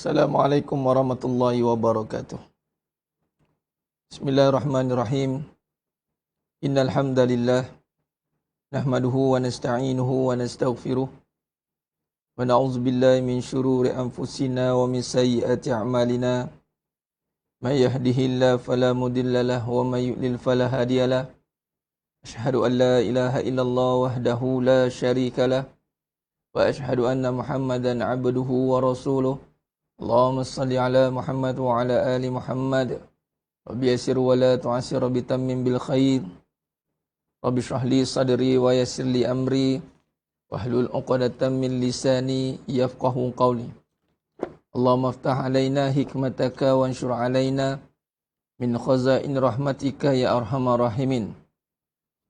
Assalamualaikum warahmatullahi wabarakatuh. Bismillahirrahmanirrahim. Innal hamdalillah nahmaduhu wa nasta'inuhu wa nastaghfiruh wa na'udzu billahi min shururi anfusina wa min sayyiati a'malina. May yahdihillahu fala mudilla lahu wa may yudlil fala hadiyalah. Asyhadu an la ilaha illallah wahdahu la syarika lah wa asyhadu anna Muhammadan 'abduhu wa rasuluh. Allahumma salli ala Muhammad wa ala ali Muhammad wa biyassir wa la tu'assir bitammin bil khair. Rabbi shrah li sadri wa yassir li amri wahlul 'uqdatam min lisani yafqahu qawli. Allahumma iftah alaina hikmataka wa anshur alaina min khazain rahmatika ya arhamar rahimin.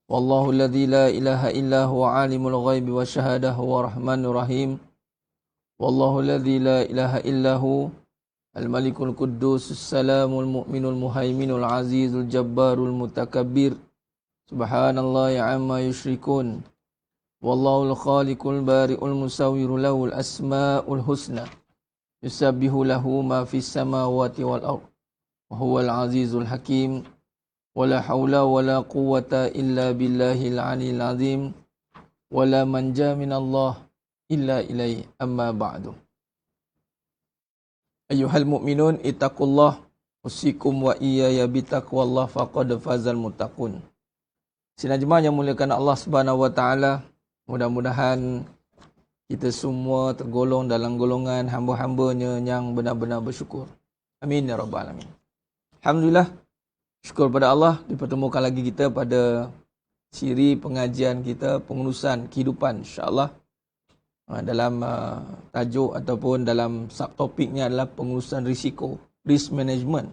Wallahu alladzi la ilaha illa huwa alimul ghaibi wa syahadah wa rahmanur rahim. Wallahu alladzi la ilaha illahu al-malikul quddus salamul mu'minul muhaiminul azizul jabbarul mutakabbir. Subhanallah ya amma yushrikun. Wallahul khaliqul bari'ul musawwirul lahul asmaul husna. Yusabbihu lahu ma fis samawati wal ardh. Wa huwal azizul hakim. Wala haula wala quwwata illa billahil aliyil azim. Wala manja minallah illa ilaihi amma ba'du. Ayyuhal mu'minun ittaqullah usikum wa iyaya bitaqwallah faqad fazal muttaqun. Sidang jemaah yang muliakan Allah Subhanahu wa taala, mudah-mudahan kita semua tergolong dalam golongan hamba-hambanya yang benar-benar bersyukur. Amin ya rabbal alamin. Alhamdulillah, syukur pada Allah dipertemukan lagi kita pada siri pengajian kita pengurusan kehidupan, insya-Allah. Dalam tajuk ataupun dalam subtopiknya adalah pengurusan risiko, risk management.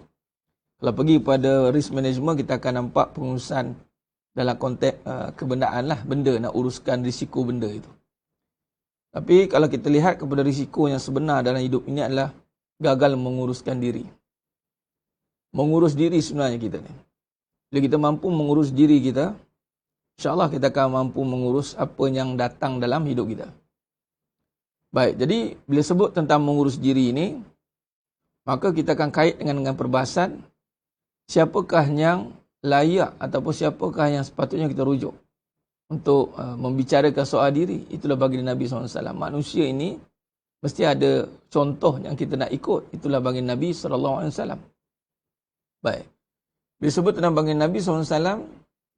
Kalau pergi pada risk management, kita akan nampak pengurusan dalam konteks kebendaan lah, benda, nak uruskan risiko benda itu. Tapi kalau kita lihat kepada risiko yang sebenar dalam hidup ini adalah gagal menguruskan diri. Mengurus diri sebenarnya kita ni. Bila kita mampu mengurus diri kita, insya-Allah kita akan mampu mengurus apa yang datang dalam hidup kita. Baik, jadi bila sebut tentang mengurus diri ini, maka kita akan kait dengan perbahasan siapakah yang layak ataupun siapakah yang sepatutnya kita rujuk untuk membicarakan soal diri. Itulah baginda Nabi SAW. Manusia ini mesti ada contoh yang kita nak ikut. Itulah baginda Nabi SAW. Baik, bila sebut tentang baginda Nabi SAW,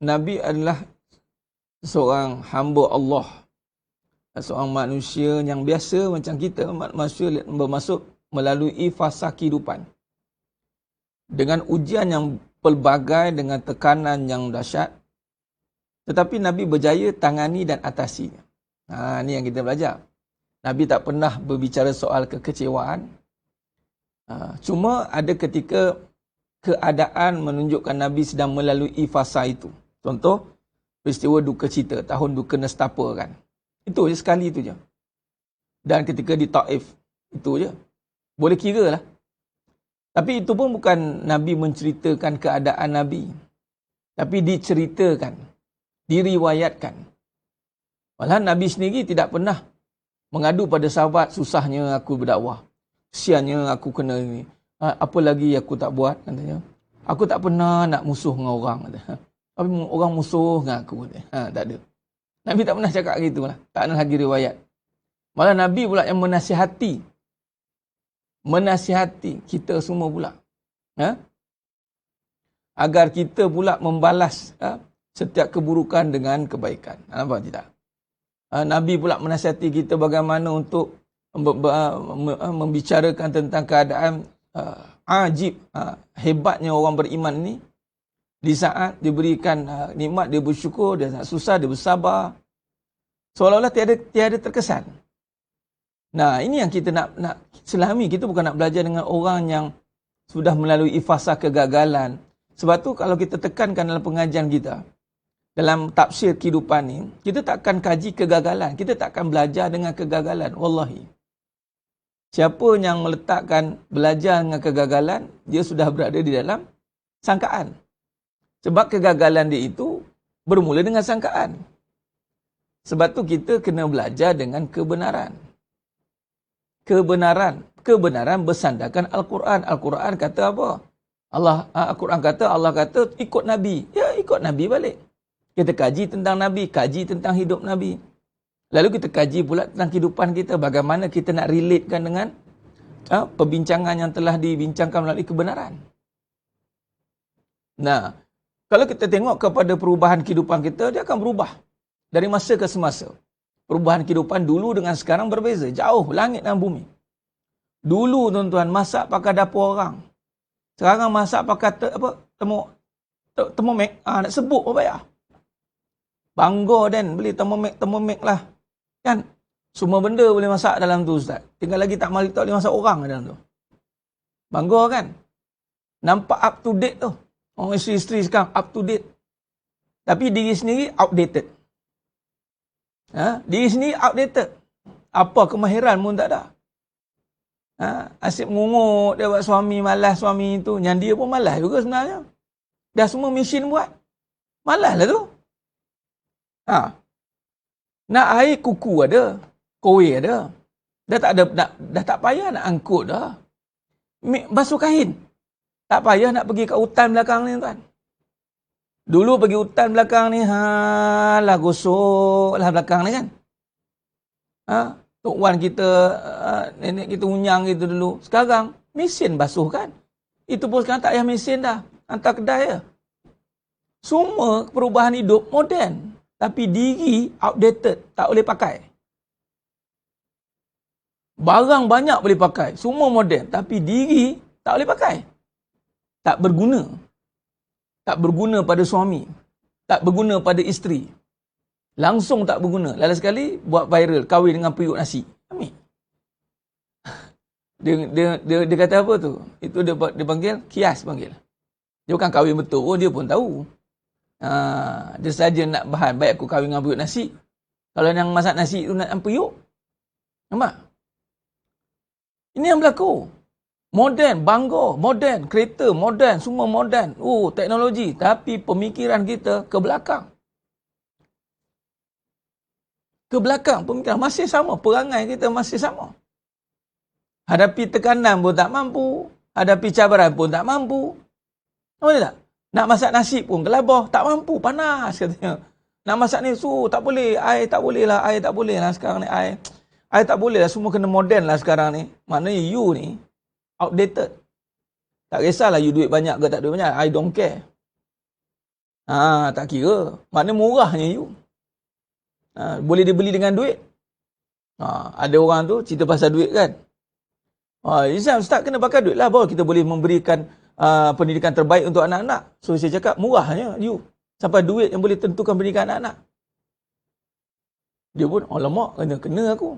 Nabi adalah seorang hamba Allah, seorang manusia yang biasa macam kita, manusia bermasuk melalui fasa kehidupan dengan ujian yang pelbagai, dengan tekanan yang dahsyat, tetapi Nabi berjaya tangani dan atasinya. Ini yang kita belajar. Nabi tak pernah berbicara soal kekecewaan. Cuma ada ketika keadaan menunjukkan Nabi sedang melalui fasa itu. Contoh, peristiwa duka cita, tahun duka nestapa kan. Itu je, sekali itu je. Dan ketika di Taif, itu je. Boleh kira lah. Tapi itu pun bukan Nabi menceritakan keadaan Nabi. Tapi diceritakan, diriwayatkan. Malah Nabi sendiri tidak pernah mengadu pada sahabat, susahnya aku berdakwah. Kesiannya aku kena ini. Apa lagi aku tak buat, katanya. Aku tak pernah nak musuh dengan orang. Kata. Tapi orang musuh dengan aku. Kata. Tak ada. Nabi tak pernah cakap gitu lah. Tak ada lagi riwayat. Malah Nabi pula yang menasihati. Menasihati kita semua pula. Agar kita pula membalas setiap keburukan dengan kebaikan. Nampak tidak? Nabi pula menasihati kita bagaimana untuk membicarakan tentang keadaan ajib, hebatnya orang beriman ini. Di saat diberikan nikmat, dia bersyukur. Dia saat susah, dia bersabar. Seolah-olah tiada terkesan. Nah, ini yang kita nak selami. Kita bukan nak belajar dengan orang yang sudah melalui fasa kegagalan. Sebab tu kalau kita tekankan dalam pengajian kita, dalam tafsir kehidupan ni, kita takkan kaji kegagalan. Kita takkan belajar dengan kegagalan. Wallahi. Siapa yang meletakkan belajar dengan kegagalan, dia sudah berada di dalam sangkaan. Sebab kegagalan dia itu bermula dengan sangkaan. Sebab tu kita kena belajar dengan kebenaran. Kebenaran. kebenaran bersandarkan Al-Quran. Al-Quran kata apa? Al-Quran kata, Allah kata ikut Nabi. Ya, ikut Nabi balik. Kita kaji tentang Nabi, kaji tentang hidup Nabi. Lalu kita kaji pula tentang kehidupan kita. Bagaimana kita nak relatekan dengan perbincangan yang telah dibincangkan melalui kebenaran. Nah, kalau kita tengok kepada perubahan kehidupan kita, dia akan berubah dari masa ke semasa. Perubahan kehidupan dulu dengan sekarang berbeza. Jauh, langit dan bumi. Dulu tuan-tuan, masak pakai dapur orang. Sekarang masak pakai termomek. Nak sebut apa payah. Bangga dan beli termomek lah. Kan? Semua benda boleh masak dalam tu, Ustaz. Tinggal lagi tak boleh masak orang dalam tu. Bangga kan? Nampak up to date tu. Orang isteri-isteri sekarang up to date. Tapi diri sendiri outdated. Diri sendiri outdated. Apa kemahiran pun tak ada. Asyik mengungut dia buat suami malas, suami tu. Yang dia pun malas juga sebenarnya. Dah semua mesin buat. Malas lah tu. Nak air kuku ada. Kowe ada. Dah tak payah nak angkut dah. Basuh kain. Tak payah nak pergi kat hutan belakang ni tuan. Dulu pergi hutan belakang ni, lah gosok lah belakang ni kan. Tok Wan kita, nenek kita unyang gitu dulu. Sekarang, mesin basuh kan. Itu pun sekarang tak payah mesin dah. Hantar kedai je. Semua perubahan hidup moden. Tapi diri outdated. Tak boleh pakai. Barang banyak boleh pakai. Semua moden. Tapi diri tak boleh pakai. Tak berguna. Tak berguna pada suami. Tak berguna pada isteri. Langsung tak berguna. Lalu sekali buat viral. Kahwin dengan periuk nasi. Ambil. Dia kata apa tu? Itu dia panggil kias panggil. Dia bukan kahwin betul pun dia pun tahu. Dia saja nak bahan. Baik aku kahwin dengan periuk nasi. Kalau yang masak nasi tu nak periuk. Nampak? Ini yang berlaku. Moden, bangga, moden, kereta, moden, semua moden. Teknologi. Tapi pemikiran kita ke belakang. Ke belakang pemikiran. Masih sama. Perangai kita masih sama. Hadapi tekanan pun tak mampu. Hadapi cabaran pun tak mampu. Boleh tak? Nak masak nasi pun gelabah. Tak mampu. Panas katanya. Nak masak ni, tak boleh. Air tak boleh lah. Air tak boleh lah sekarang ni. Air tak boleh lah. Semua kena moden lah sekarang ni. Maknanya you ni outdated. Tak kisahlah you duit banyak ke tak duit banyak. I don't care. Tak kira. Maknanya murahnya you. Boleh dibeli dengan duit. Ada orang tu cerita pasal duit kan. Ustaz kena pakai duit lah. Baru kita boleh memberikan pendidikan terbaik untuk anak-anak. So saya cakap murahnya you. Sampai duit yang boleh tentukan pendidikan anak-anak. Dia pun, alamak, kena aku.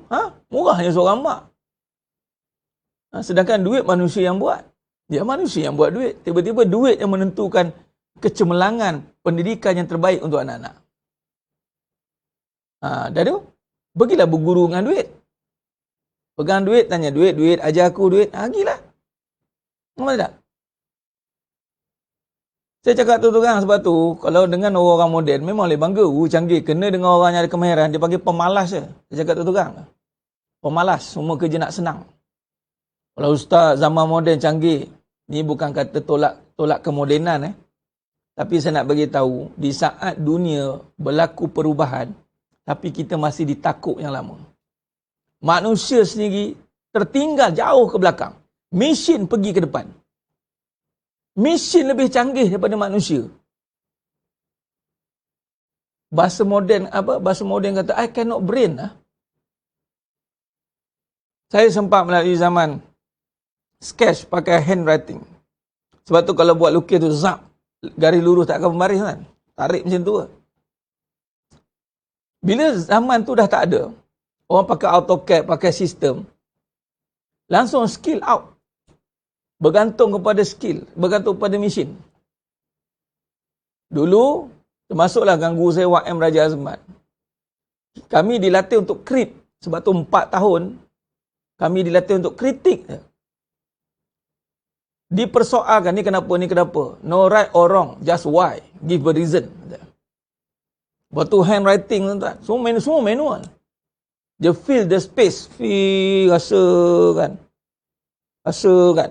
Murahnya seorang mak. Sedangkan duit manusia yang buat. Dia manusia yang buat duit. Tiba-tiba duit yang menentukan kecemerlangan pendidikan yang terbaik untuk anak-anak. Dah tu, pergilah berguru dengan duit. Pegang duit, tanya duit, ajar aku duit. Gilah. Nampak tak? Saya cakap tu kan sebab tu, kalau dengan orang-orang moden, memang boleh bangga. Canggih. Kena dengan orang yang ada kemahiran, dia panggil pemalas je. Saya cakap tu kan. Pemalas. Semua kerja nak senang. Kalau ustaz zaman moden canggih, ni bukan kata tolak kemodenan. Tapi saya nak bagi tahu, di saat dunia berlaku perubahan, tapi kita masih di takuk yang lama. Manusia sendiri tertinggal jauh ke belakang. Mesin pergi ke depan. Mesin lebih canggih daripada manusia. Bahasa moden kata, I cannot brain. Saya sempat melalui zaman sketch pakai handwriting. Sebab tu kalau buat lukis tu, garis lurus tak akan berbaris kan. Tarik macam tu. Bila zaman tu dah tak ada, orang pakai AutoCAD, pakai sistem, langsung skill out. Bergantung kepada skill, bergantung kepada mesin. Dulu, termasuklah ganggu saya YM Raja Azmat. Kami dilatih untuk crit. Sebab tu 4 tahun, kami dilatih untuk kritik. Dipersoalkan, ni kenapa. No right or wrong, just why. Give a reason. Lepas tu handwriting, tuan-tuan. Semua manual. Dia fill the space. Rasa kan. Rasa kan.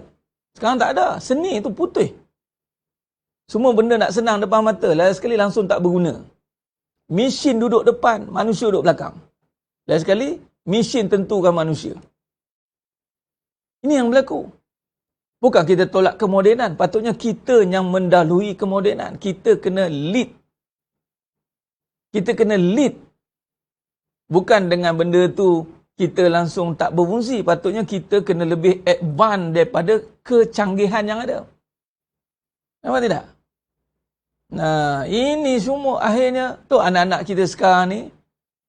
Sekarang tak ada. Seni tu putih. Semua benda nak senang depan mata. Last sekali langsung tak berguna. Mesin duduk depan, manusia duduk belakang. Last sekali, mesin tentukan manusia. Ini yang berlaku. Bukan kita tolak kemodenan. Patutnya kita yang mendahului kemodenan. Kita kena lead. Kita kena lead. Bukan dengan benda tu kita langsung tak berfungsi. Patutnya kita kena lebih advance daripada kecanggihan yang ada. Nampak tidak? Nah, ini semua akhirnya tu anak-anak kita sekarang ni,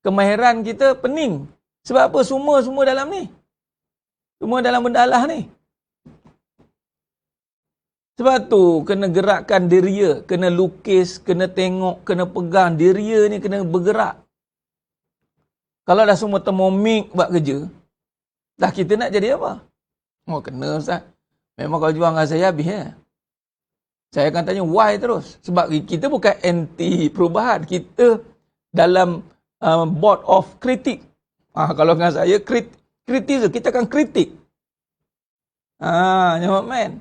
kemahiran kita pening. Sebab apa? Semua dalam ni. Semua dalam bendalah ni. Sebab tu kena gerakkan diria, kena lukis, kena tengok, kena pegang. Diria ni kena bergerak. Kalau dah semua termomik buat kerja, dah kita nak jadi apa? Oh, kena Ustaz. Memang kalau jual dengan saya habis ya. Saya akan tanya why terus. Sebab kita bukan anti perubahan. Kita dalam board of critic. Kalau dengan saya kritis, kita akan kritik. Nampak man.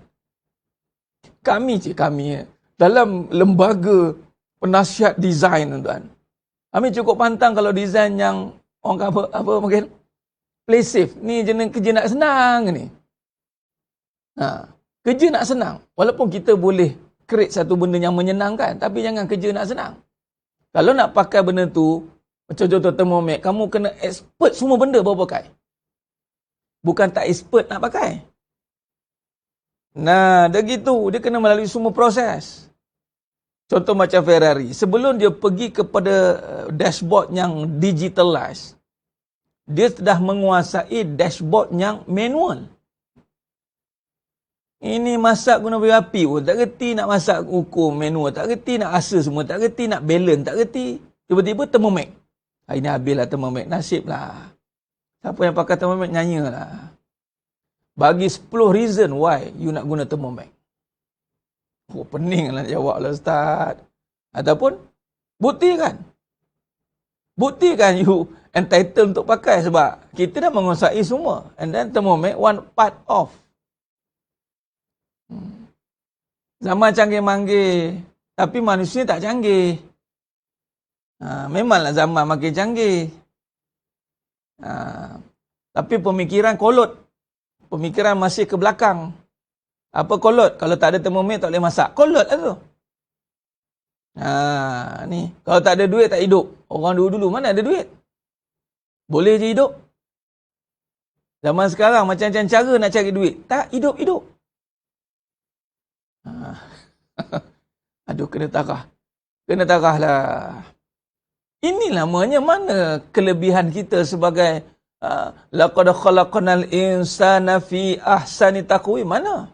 Kami dalam lembaga penasihat design tuan. Kami cukup pantang kalau design yang orang apa mungkin play safe. Ni jenis kerja nak senang ni. Kerja nak senang. Walaupun kita boleh create satu benda yang menyenangkan, tapi jangan kerja nak senang. Kalau nak pakai benda tu, macam contoh thermomix, kamu kena expert semua benda baru pakai. Bukan tak expert nak pakai. Nah, dah gitu, dia kena melalui semua proses. Contoh macam Ferrari, sebelum dia pergi kepada dashboard yang digitalized, dia sudah menguasai dashboard yang manual. Ini masak guna berapi pun, tak reti nak masak ukur manual, tak reti nak asa semua, tak reti nak balance, tak reti. Tiba-tiba thermomix. Ini habislah thermomix, nasib lah. Siapa yang pakai thermomix, nyanyalah. Bagi 10 reason why you nak guna thermomix. Pening lah nak jawab lah Ustaz. Ataupun, buktikan you entitled untuk pakai sebab kita dah menguasai semua. And then thermomix one part of. Zaman canggih-manggih, tapi manusia tak canggih. Memanglah zaman makin canggih. Tapi pemikiran kolot. Pemikiran masih ke belakang. Apa kolot? Kalau tak ada thermomix tak boleh masak. Kolot lah tu. Ni. Kalau tak ada duit tak hidup. Orang dulu-dulu mana ada duit? Boleh je hidup. Zaman sekarang macam-macam cara nak cari duit. Tak hidup-hidup. Aduh, kena tarah. Kena tarah lah. Ini namanya mana kelebihan kita sebagai laqad khalaqnal insana fi ahsani taqwim. Mana?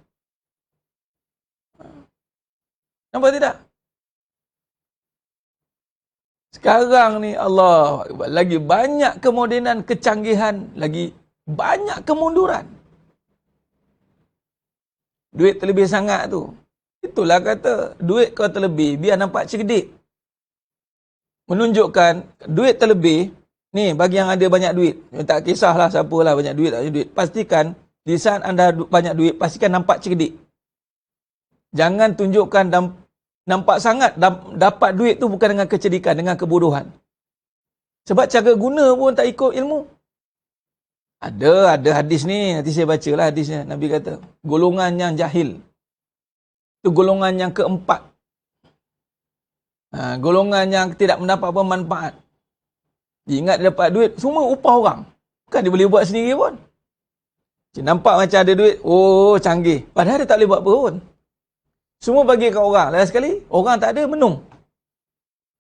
Nampak tidak? Sekarang ni Allah lagi banyak kemodenan, kecanggihan, lagi banyak kemunduran. Duit terlebih sangat tu. Itulah kata, duit kau terlebih, biar nampak cerdik. Menunjukkan duit terlebih, ni bagi yang ada banyak duit. Tak kisahlah siapalah banyak duit, tak ada duit. Pastikan, di saat anda banyak duit, pastikan nampak cerdik. Jangan tunjukkan nampak sangat dapat duit tu bukan dengan kecerdikan, dengan kebodohan. Sebab cara guna pun tak ikut ilmu. Ada hadis ni, nanti saya bacalah hadisnya. Nabi kata, golongan yang jahil. Itu golongan yang keempat. Golongan yang tidak mendapat apa manfaat. Dia ingat dia dapat duit, semua upah orang. Bukan dia boleh buat sendiri pun. Dia nampak macam ada duit, oh canggih. Padahal dia tak boleh buat apa pun. Semua bagi kat orang. Lain sekali, orang tak ada, menung.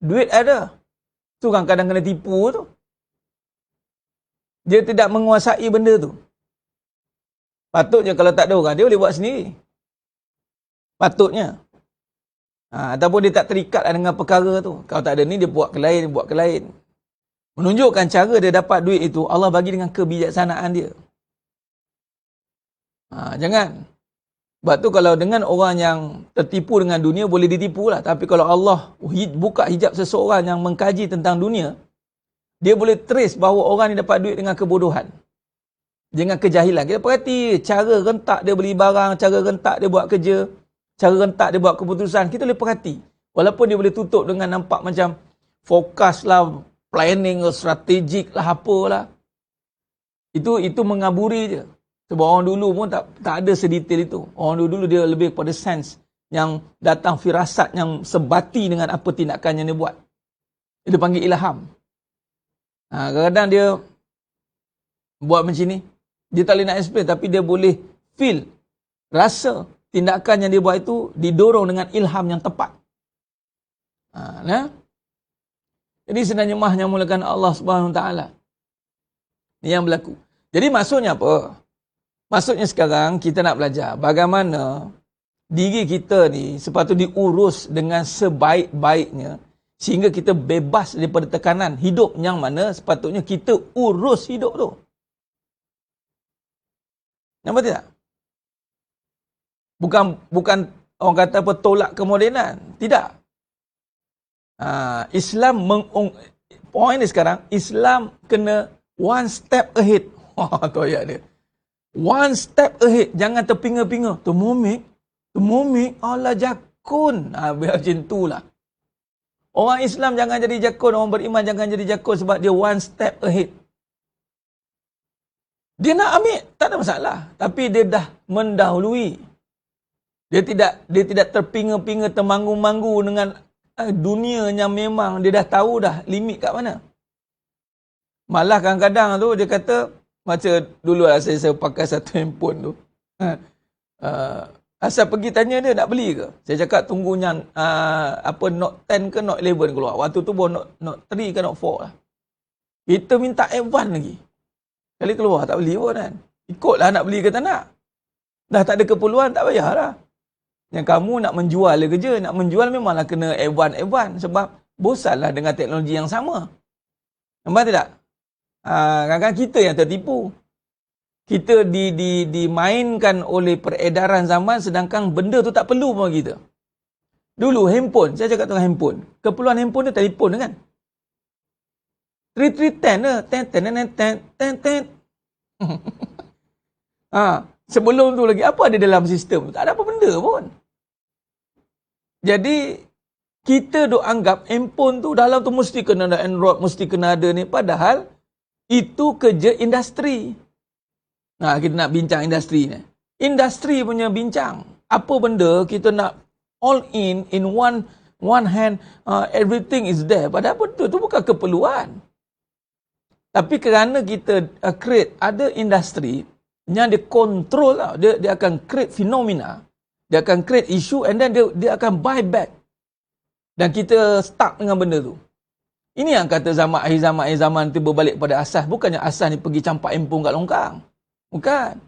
Duit ada. Tu kan kadang kena tipu tu. Dia tidak menguasai benda tu. Patutnya kalau tak ada orang, dia boleh buat sendiri. Patutnya. Ataupun dia tak terikat dengan perkara tu. Kalau tak ada ni, dia buat ke lain, buat ke lain. Menunjukkan cara dia dapat duit itu, Allah bagi dengan kebijaksanaan dia. Jangan. Sebab tu kalau dengan orang yang tertipu dengan dunia, boleh ditipu lah. Tapi kalau Allah buka hijab seseorang yang mengkaji tentang dunia, dia boleh trace bahawa orang ni dapat duit dengan kebodohan. dengan kejahilan. Kita perhati cara rentak dia beli barang, cara rentak dia buat kerja, cara rentak dia buat keputusan. Kita boleh perhati. Walaupun dia boleh tutup dengan nampak macam fokus lah, planning lah, strategik lah, apalah. Itu mengaburi je. Sebab orang dulu pun tak ada sedetail itu. Orang dulu dia lebih pada sense yang datang firasat yang sebati dengan apa tindakan yang dia buat. Dia panggil ilham. Kadang-kadang dia buat macam ni. Dia tak boleh nak explain tapi dia boleh feel, rasa tindakan yang dia buat itu didorong dengan ilham yang tepat. Jadi sebenarnya mahnya mulakan Allah Subhanahu Wa Taala. Ini yang berlaku. Jadi maksudnya apa? Maksudnya sekarang kita nak belajar bagaimana diri kita ni sepatutnya diurus dengan sebaik-baiknya sehingga kita bebas daripada tekanan hidup yang mana sepatutnya kita urus hidup tu. Nampak tak? Bukan orang kata apa tolak kemodenan. Tidak. Islam point ni sekarang, Islam kena one step ahead. Tu ayat dia. One step ahead. Jangan terpinga-pinga. Tu mumik, Allah jakun. Biar macam tu lah. Orang Islam jangan jadi jakun. Orang beriman jangan jadi jakun sebab dia one step ahead. Dia nak ambil, tak ada masalah. Tapi dia dah mendahului. Dia tidak terpinga-pinga, termanggu-manggu dengan dunia yang memang dia dah tahu dah limit kat mana. Malah kadang-kadang tu dia kata, macam dulu lah saya pakai satu handphone tu. Asal pergi tanya dia nak beli ke? Saya cakap tunggu yang Note 10 ke Note 11 keluar. Waktu tu pun Note 3 ke Note 4 lah. Kita minta advance lagi. Kali keluar tak beli pun kan. Ikutlah nak beli ke tak nak. Dah tak ada keperluan tak payahlah. Yang kamu nak menjual ke je. Nak menjual memanglah kena advance. Sebab bosanlah dengan teknologi yang sama. Nampak tak? Kadang-kadang kita yang tertipu. Kita dimainkan oleh peredaran zaman sedangkan benda tu tak perlu pun kita. Dulu handphone, saya cakap tentang handphone. Keperluan handphone tu telefon kan. 3310 ten. Sebelum tu lagi apa ada dalam sistem? Tak ada apa benda pun. Jadi kita duk anggap handphone tu dalam tu mesti kena ada Android, mesti kena ada ni, padahal itu kerja industri. Kita nak bincang industri ni. Industri punya bincang. Apa benda kita nak all in one hand, everything is there. Padahal betul tu bukan keperluan. Tapi kerana kita create ada industri yang dia control lah, dia akan create fenomena, dia akan create issue and then dia akan buy back. Dan kita stuck dengan benda tu. Ini yang kata akhir zaman tu berbalik pada asas. Bukannya asas ni pergi campak handphone kat longkang. Bukan.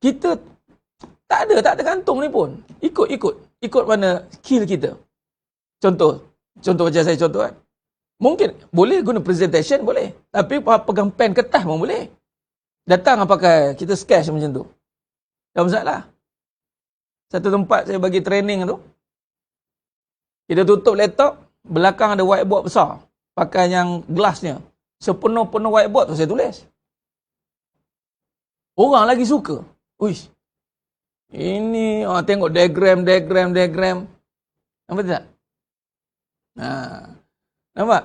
Kita tak ada gantung ni pun. Ikut mana skill kita. Contoh macam saya contoh kan. Mungkin boleh guna presentation, boleh. Tapi pegang pen kertas pun boleh. Datang pakai kita sketch macam tu. Tak masalah. Satu tempat saya bagi training tu. Kita tutup laptop, belakang ada whiteboard besar. Pakai yang gelasnya. Sepenuh-penuh whiteboard tu saya tulis. Orang lagi suka. Uish. Ini tengok diagram. Nampak tak? Nampak?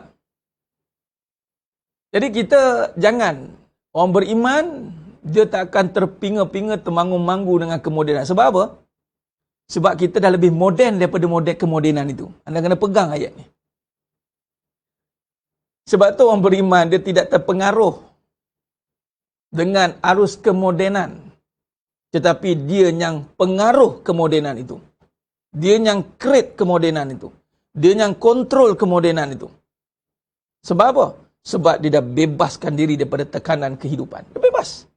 Jadi kita jangan, orang beriman, dia tak akan terpinga-pinga, termanggu-manggu dengan kemodenan. Sebab apa? Sebab kita dah lebih moden daripada kemodenan itu. Anda kena pegang ayat ni. Sebab tu orang beriman, dia tidak terpengaruh dengan arus kemodenan. Tetapi dia yang pengaruh kemodenan itu. Dia yang create kemodenan itu. Dia yang kontrol kemodenan itu. Sebab apa? Sebab dia dah bebaskan diri daripada tekanan kehidupan. Dia bebas.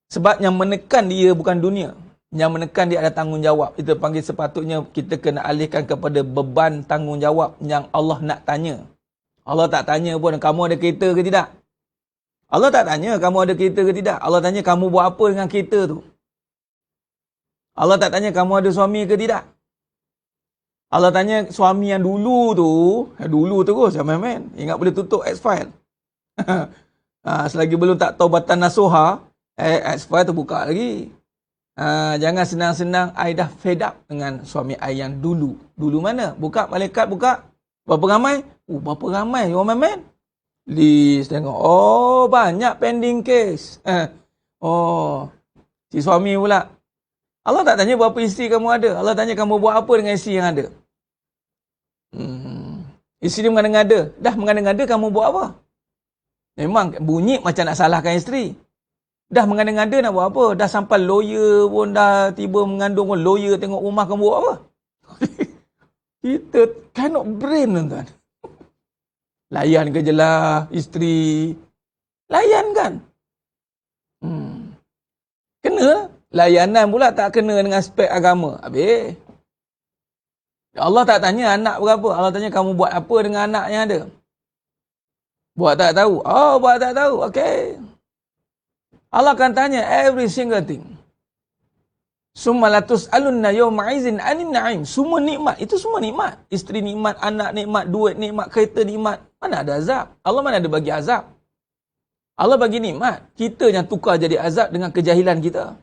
Sebab yang menekan dia bukan dunia. Yang menekan dia ada tanggungjawab. Itu panggil sepatutnya kita kena alihkan kepada beban tanggungjawab yang Allah nak tanya. Allah tak tanya pun kamu ada kereta ke tidak. Allah tak tanya kamu ada kereta ke tidak. Allah tanya kamu buat apa dengan kereta tu. Allah tak tanya kamu ada suami ke tidak. Allah tanya suami yang dulu terus jangan main. Ingat boleh tutup X-file. Selagi belum tak taubatan nasuha, Expired tu buka lagi. Jangan senang-senang I dah fed up dengan suami I yang dulu. Dulu mana? Buka, malaikat buka. Berapa ramai? Berapa ramai? Orang main-main? List tengok. Oh, banyak pending case. Oh, si suami pula. Allah tak tanya berapa isteri kamu ada. Allah tanya kamu buat apa dengan isteri yang ada. Isteri mengada-ngada. Dah mengada-ngada kamu buat apa? Memang bunyi macam nak salahkan isteri. Dah mengada-ngada nak buat apa? Dah sampai lawyer pun dah tiba mengandung pun. Lawyer tengok rumah kamu buat apa? Kita cannot brain, tuan-tuan. Layan ke je lah isteri. Layan kan? Kena lah. Layanan pula tak kena dengan aspek agama. Habis. Allah tak tanya anak berapa. Allah tanya kamu buat apa dengan anak yang ada. Buat tak tahu. Oh, buat tak tahu. Okay. Allah akan tanya every single thing. Summa latus'alunna yawma 'izin 'anil na'im. Semua nikmat. Itu semua nikmat. Isteri nikmat, anak nikmat, duit nikmat, kereta nikmat. Mana ada azab? Allah mana ada bagi azab? Allah bagi nikmat. Kita yang tukar jadi azab dengan kejahilan kita.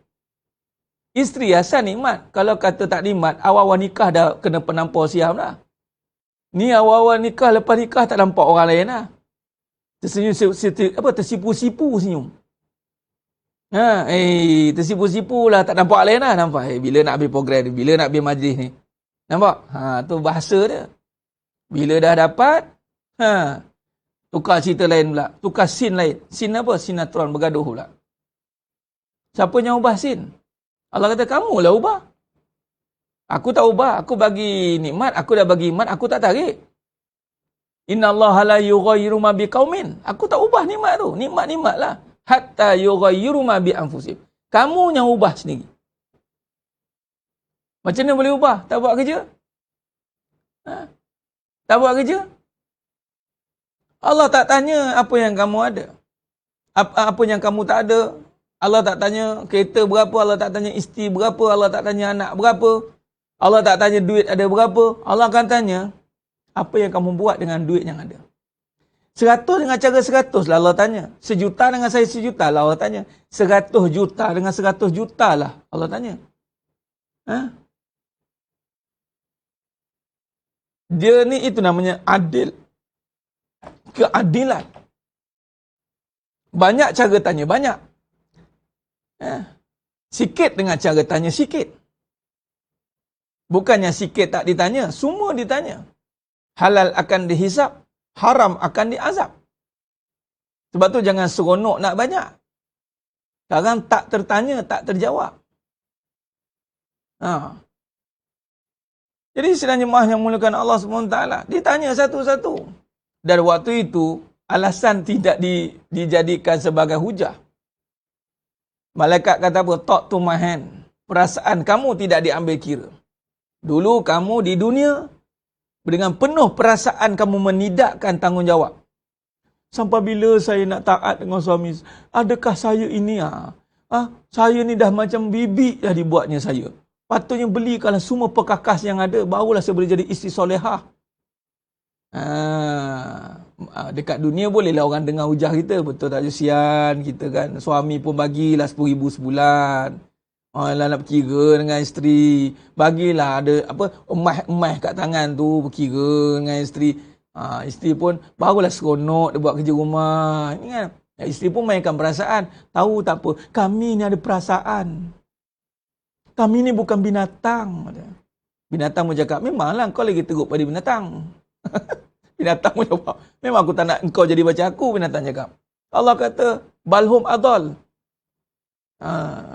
Isteri asal nikmat. Kalau kata tak nikmat, awal-awal nikah dah kena penampau siam dah. Ni awal-awal nikah, lepas nikah tak nampak orang lain dah. Tersipu-sipu senyum. Tersipu-sipu lah, tak nampak lain dah. Nampak? Bila nak habis program ni, bila nak habis majlis ni. Nampak? Tu bahasa dia. Bila dah dapat, tukar cerita lain pula. Tukar scene lain. Scene apa? Sinetron bergaduh pula. Siapa yang ubah scene? Allah kata, kamulah ubah. Aku tak ubah. Aku bagi nikmat. Aku dah bagi nikmat. Aku tak tarik. Inna Allah la yughayyiru ma biqaumin. Aku tak ubah nikmat tu. Nikmat-nikmat lah. Hatta yughayyiru ma bi anfusihim. Kamu yang ubah sendiri. Macam mana boleh ubah? Tak buat kerja? Tak buat kerja? Allah tak tanya apa yang kamu ada. Apa yang kamu tak ada. Allah tak tanya kereta berapa. Allah tak tanya isteri berapa. Allah tak tanya anak berapa. Allah tak tanya duit ada berapa. Allah akan tanya apa yang kamu buat dengan duit yang ada. 100 dengan cara 100 lah Allah tanya. 1 juta dengan saya 1 juta lah Allah tanya. 100 juta dengan 100 juta lah Allah tanya. Dia ni itu namanya adil. Keadilan. Banyak cara tanya, banyak. Sikit dengan cara tanya, sikit. Bukannya sikit tak ditanya, semua ditanya. Halal akan dihisap, haram akan diazab. Sebab tu jangan seronok nak banyak. Sekarang tak tertanya, tak terjawab. Jadi sedang jemaah yang mulakan Allah SWT, ditanya satu-satu. Dan waktu itu, alasan tidak dijadikan sebagai hujah. Malaikat kata apa? Talk to my hand. Perasaan kamu tidak diambil kira. Dulu kamu di dunia, dengan penuh perasaan kamu menidakkan tanggungjawab. Sampai bila saya nak taat dengan suami? Adakah saya ini? Saya ni dah macam bibik dah dibuatnya saya. Patutnya belikanlah semua perkakas yang ada, barulah saya boleh jadi isteri solehah. Dekat dunia bolehlah orang dengar hujah kita, betul tak Jusian kita kan, suami pun bagilah 10,000 sebulan. Lah nak berkira dengan isteri, bagilah ada apa emas kat tangan tu berkira dengan isteri. Isteri pun barulah seronok dia buat kerja rumah. Ini kan, isteri pun mainkan perasaan. Tahu tak apa, kami ni ada perasaan. Kami ni bukan binatang. Binatang pun cakap, memanglah kau lagi teruk pada binatang. Binatang pun jawab, memang aku tak nak engkau jadi macam aku, binatang cakap. Allah kata, balhum adal.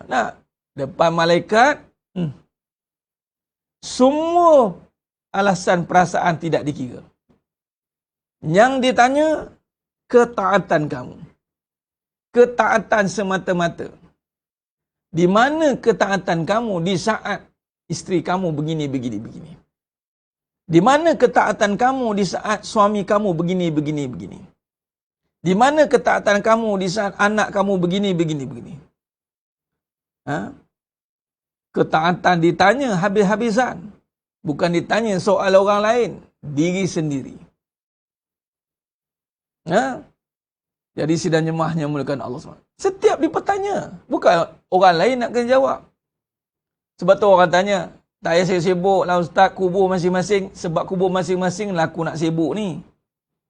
Nak depan malaikat, semua alasan perasaan tidak dikira. Yang ditanya, ketaatan kamu. Ketaatan semata-mata. Di mana ketaatan kamu di saat isteri kamu begini. Di mana ketaatan kamu di saat suami kamu begini. Di mana ketaatan kamu di saat anak kamu begini. Ketaatan ditanya habis-habisan. Bukan ditanya soal orang lain. Diri sendiri. Jadi sidang jemaah yang mulakan Allah SWT. Setiap dia bertanya. Bukan orang lain nak kena jawab. Sebab tu orang tanya, tak payah saya sibuk lah ustaz, kubur masing-masing. Sebab kubur masing-masing lah aku nak sibuk ni.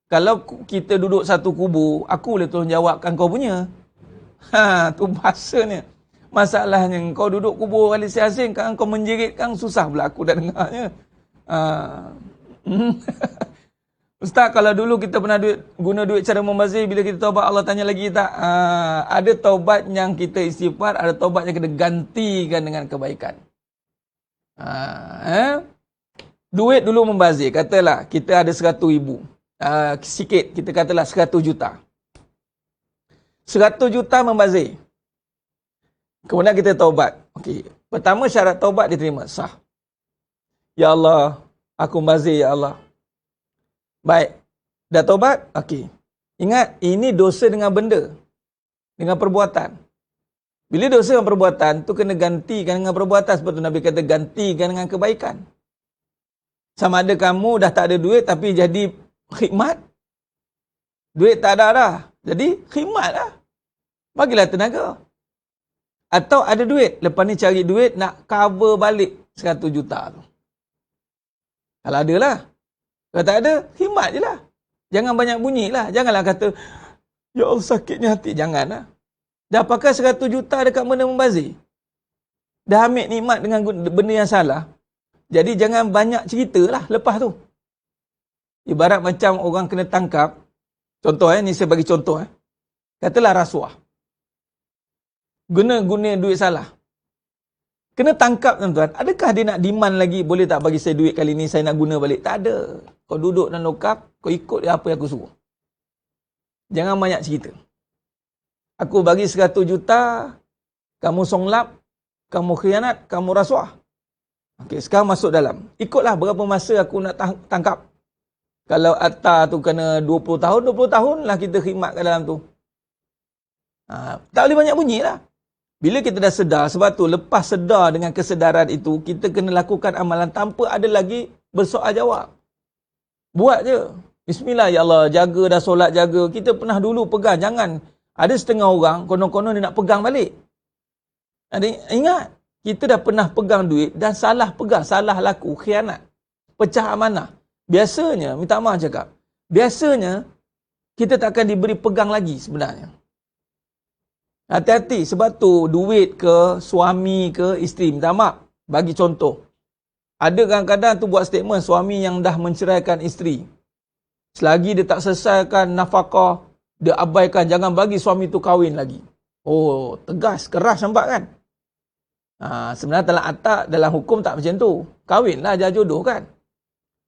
Kalau kita duduk satu kubur, aku boleh tolong jawabkan kau punya. Tu bahasanya. Masalahnya kau duduk kubur kali asing kan kau menjerit kan susah pula aku dah dengarnya. Ustaz, kalau dulu kita pernah guna duit cara membazir, bila kita taubat Allah tanya lagi tak? Ada taubat yang kita istighfar, ada taubat yang kena gantikan dengan kebaikan. Duit dulu membazir, katalah kita ada 100 ribu. Sikit, kita katalah 100 juta. 100 juta membazir. Kemudian kita taubat. Okey. Pertama syarat taubat diterima. Sah. Ya Allah, aku membazir ya Allah. Baik. Dah taubat? Okey. Ingat, ini dosa dengan benda. Dengan perbuatan. Bila dosa dengan perbuatan, tu kena gantikan dengan perbuatan. Sebab tu Nabi kata gantikan dengan kebaikan. Sama ada kamu dah tak ada duit tapi jadi khidmat. Duit tak ada dah. Jadi khidmat lah. Bagilah tenaga. Atau ada duit. Lepas ni cari duit nak cover balik 100 juta tu. Kalau ada lah. Kalau tak ada, khidmat je lah. Jangan banyak bunyi lah. Janganlah kata, ya Allah sakitnya hati. Janganlah. Dah pakai 100 juta dekat benda membazir. Dah ambil nikmat dengan benda yang salah. Jadi jangan banyak cerita lah lepas tu. Ibarat macam orang kena tangkap. Contoh ni saya bagi contoh. Katalah rasuah. Guna duit salah. Kena tangkap tuan-tuan. Adakah dia nak demand lagi? Boleh tak bagi saya duit kali ni, saya nak guna balik? Tak ada. Kau duduk dan lokap, kau ikut dia apa yang aku suruh. Jangan banyak cerita. Aku bagi 100 juta, kamu songlap, kamu khianat, kamu rasuah. Okey, sekarang masuk dalam. Ikutlah berapa masa aku nak tangkap. Kalau atta tu kena 20 tahun, 20 tahun lah kita khidmat kat dalam tu. Tak boleh banyak bunyi lah. Bila kita dah sedar, sebab tu lepas sedar dengan kesedaran itu, kita kena lakukan amalan tanpa ada lagi bersoal jawab. Buat je. Bismillah, ya Allah, jaga dah solat, jaga. Kita pernah dulu pegang, jangan. Ada setengah orang, konon-konon dia nak pegang balik. Ingat, kita dah pernah pegang duit dan salah pegang, salah laku, khianat. Pecah amanah. Biasanya, minta maaf cakap, biasanya, kita tak akan diberi pegang lagi sebenarnya. Hati-hati, sebab tu duit ke suami ke isteri, minta maaf, bagi contoh. Ada kadang-kadang tu buat statement suami yang dah menceraikan isteri. Selagi dia tak selesaikan nafkah, dia abaikan, jangan bagi suami tu kahwin lagi. Oh, tegas, keras nampak kan? Sebenarnya dalam atak, dalam hukum tak macam tu. Kahwinlah, jar jodoh kan?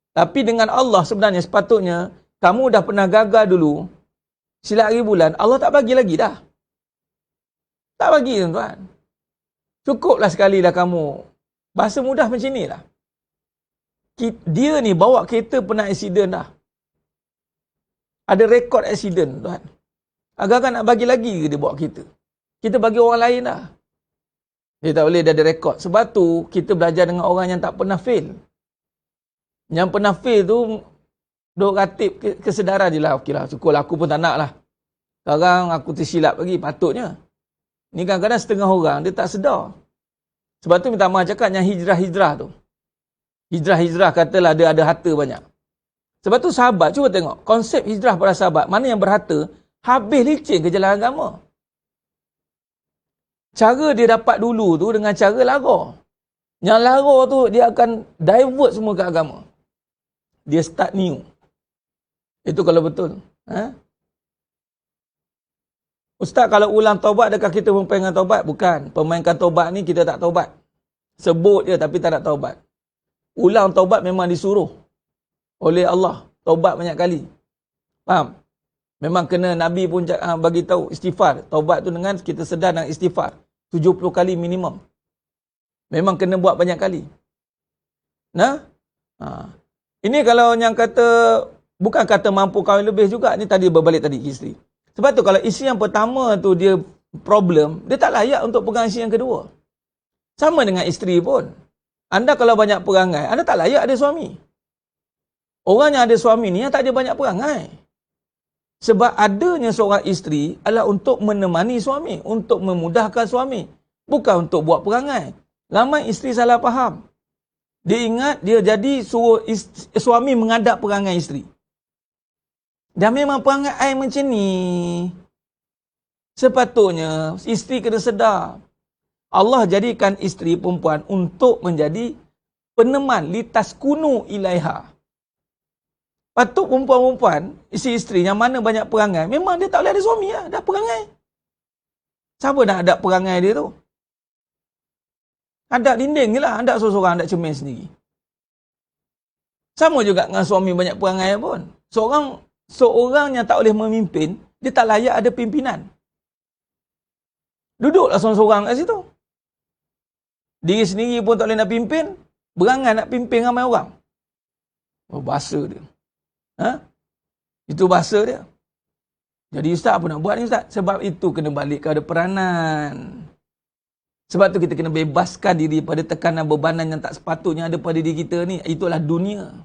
Tapi dengan Allah sebenarnya sepatutnya, kamu dah pernah gagal dulu, silat hari bulan, Allah tak bagi lagi dah. Tak bagi tuan-tuan. Cukuplah sekali dah kamu. Bahasa mudah macam ni lah. Dia ni bawa kereta pernah aksiden dah. Ada rekod aksiden tuan. Agak-agak nak bagi lagi ke dia bawa kereta? Kita bagi orang lain dah. Dia tak boleh, dia ada rekod. Sebab tu kita belajar dengan orang yang tak pernah fail. Yang pernah fail tu duk ratib kesedaran je lah. Okey lah, cukup lah, aku pun tak nak lah. Sekarang aku tersilap lagi, patutnya. Ni kadang-kadang setengah orang dia tak sedar. Sebab tu minta maaf cakap yang hijrah-hijrah tu. Hijrah-hijrah katalah dia ada harta banyak. Sebab tu sahabat, cuba tengok. Konsep hijrah para sahabat, mana yang berharta, habis licin ke jalan agama. Cara dia dapat dulu tu dengan cara lara. Yang lara tu dia akan divert semua ke agama. Dia start new. Itu kalau betul. Ustaz, kalau ulang taubat, adakah kita memperingat taubat? Bukan. Pemainkan taubat ni kita tak taubat. Sebut je tapi tak nak taubat. Ulang taubat memang disuruh oleh Allah. Taubat banyak kali. Faham? Memang kena Nabi pun bagi tahu istighfar. Taubat tu dengan kita sedar dengan istighfar. 70 kali minimum. Memang kena buat banyak kali. Ini kalau yang kata, bukan kata mampu kahwin lebih juga. Ni tadi berbalik tadi isteri. Sebab tu kalau isteri yang pertama tu dia problem, dia tak layak untuk pegang isteri yang kedua. Sama dengan isteri pun. Anda kalau banyak perangai, anda tak layak ada suami. Orang yang ada suami ni yang tak ada banyak perangai. Sebab adanya seorang isteri adalah untuk menemani suami, untuk memudahkan suami, bukan untuk buat perangai. Ramai isteri salah faham. Dia ingat dia jadi suruh suami mengadap perangai isteri. Dan memang perangai I macam ni. Sepatutnya isteri kena sedar. Allah jadikan isteri perempuan untuk menjadi peneman, litas kunu ilaiha. Patut perempuan-perempuan, isteri-isteri yang mana banyak perangai, memang dia tak boleh ada suami lah, dah perangai. Siapa nak adap perangai dia tu? Adap dinding je lah, adap seorang-seorang, adap cermin sendiri. Sama juga dengan suami banyak perangai pun. Seorang yang tak boleh memimpin, dia tak layak ada pimpinan. Duduklah seorang-seorang kat situ. Diri sendiri pun tak boleh nak pimpin, berangan nak pimpin ramai orang. Oh, bahasa dia. Itu bahasa dia. Jadi ustaz apa nak buat ni ustaz? Sebab itu kena balik kepada peranan. Sebab tu kita kena bebaskan diri pada tekanan bebanan yang tak sepatutnya ada pada diri kita ni. Itulah dunia.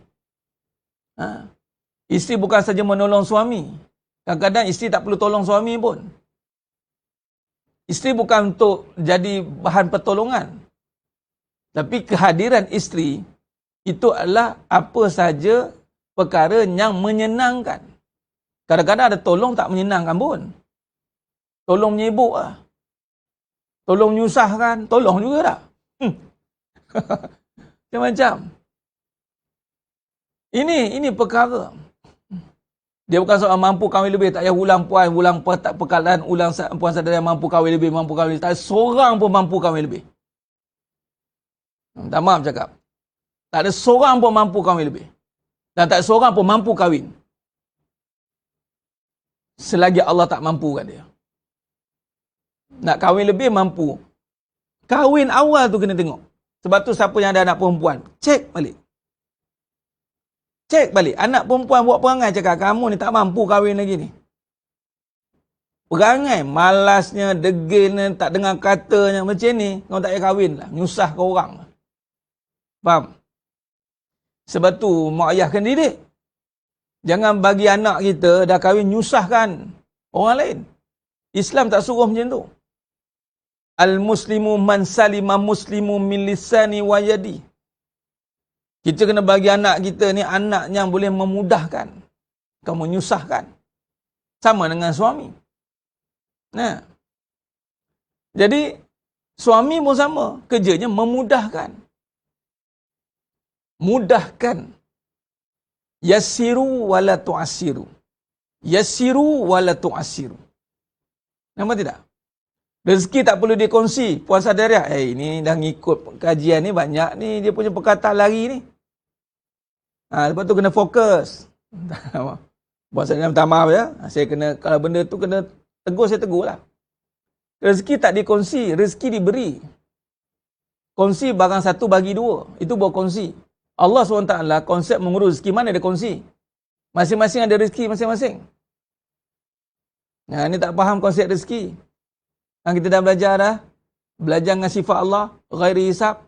Isteri bukan saja menolong suami. Kadang-kadang isteri tak perlu tolong suami pun. Isteri bukan untuk jadi bahan pertolongan. Tapi kehadiran isteri itu adalah apa saja perkara yang menyenangkan. Kadang-kadang ada tolong tak menyenangkan pun. Tolong menyibuk lah. Tolong menyusahkan. Tolong juga tak? Macam-macam. Ini perkara. Dia bukan seorang mampu kahwin lebih. Tak payah ulang puan, ulang perkalaan, ulang puan saudara yang mampu kahwin lebih, mampu kahwin lebih. Tak ada seorang pun mampu kahwin lebih. Tak maaf cakap. Tak ada seorang pun mampu kahwin lebih. Dan tak ada seorang pun mampu kahwin. Selagi Allah tak mampu kat dia. Nak kahwin lebih mampu. Kahwin awal tu kena tengok. Sebab tu siapa yang ada anak perempuan, cek balik. Cek balik. Anak perempuan buat perangai cakap, kamu ni tak mampu kahwin lagi ni. Perangai, malasnya, degilnya, tak dengar katanya, macam ni, kau tak payah kahwin lah. Nyusah ke orang. Faham? Sebab tu, mak ayah kena didik. Jangan bagi anak kita dah kahwin nyusahkan orang lain. Islam tak suruh macam tu. Al-muslimu man salima muslimu min lisani wa yadi. Kita kena bagi anak kita ni anak yang boleh memudahkan. Kamu menyusahkan. Sama dengan suami. Nah. Jadi, suami pun sama. Kerjanya memudahkan. Mudahkan. Yassiru wala tu'assiru. Yassiru wala tu'assiru. Nampak tidak? Rezeki tak perlu dikongsi. Puan saudara, ini dah ngikut kajian ni banyak ni. Dia punya perkataan lari ni. Lepas tu kena fokus. Puan saudara minta maaf ya. Saya kena, kalau benda tu kena tegur, saya tegur lah. Rezeki tak dikongsi. Rezeki diberi. Kongsi barang satu bagi dua. Itu baru kongsi. Allah SWT konsep mengurus rezeki mana ada kongsi. Masing-masing ada rezeki masing-masing. Ni tak faham konsep rezeki. Kita dah belajar dah. Belajar dengan sifat Allah. Ghairi hisab.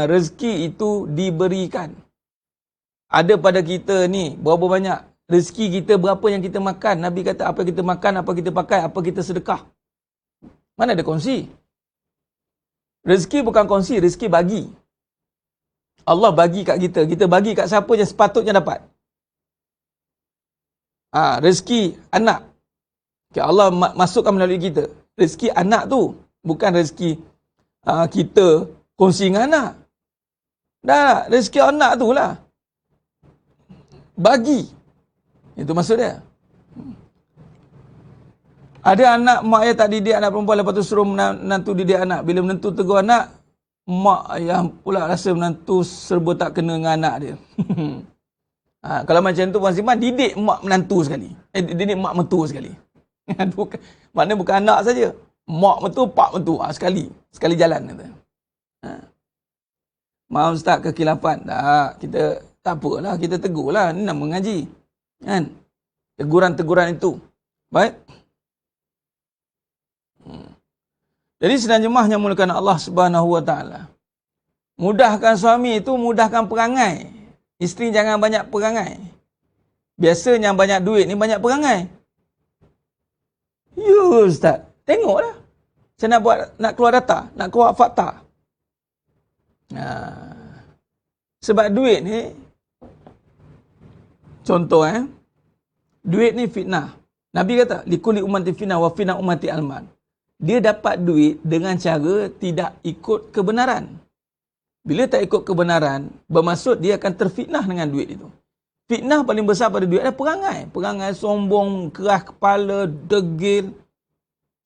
Rezeki itu diberikan. Ada pada kita ni berapa banyak. Rezeki kita berapa yang kita makan. Nabi kata apa kita makan, apa kita pakai, apa kita sedekah. Mana ada kongsi. Rezeki bukan kongsi, rezeki bagi. Allah bagi kat kita. Kita bagi kat siapa yang sepatutnya dapat. Rezeki anak. Okay, Allah masukkan melalui kita. Rezeki anak tu. Bukan rezeki kita kongsi dengan anak. Dah, rezeki anak tu lah. Bagi. Itu maksud dia. Ada anak, mak ayah tak didik anak perempuan, lepas tu suruh menantu didik anak. Bila menantu tegur anak, mak ayah pula rasa menantu serba tak kena dengan anak dia. Kalau macam tu Puan Simpan, didik mak menantu sekali. Didik mak mentua sekali. Maknanya bukan anak saja. Mak mentua, pak mentua. Sekali jalan. Maaf Ustaz kekilafan. Kita tak apalah, kita tegurlah. Ini nama mengaji. Kan? Teguran-teguran itu. Baik. Jadi sedang jemaah yang mulakan Allah Subhanahu Wa Taala. Mudahkan suami itu, mudahkan perangai. Isteri jangan banyak perangai. Biasanya yang banyak duit ni banyak perangai. Ya Ustaz, tengoklah. Saya nak keluar data, nak keluar fakta. Sebab duit ni, contoh duit ni fitnah. Nabi kata, likulli ummati fitnah wa fitnah ummati alman. Dia dapat duit dengan cara tidak ikut kebenaran. Bila tak ikut kebenaran, bermaksud dia akan terfitnah dengan duit itu. Fitnah paling besar pada duit adalah perangai. Perangai sombong, keras kepala, degil.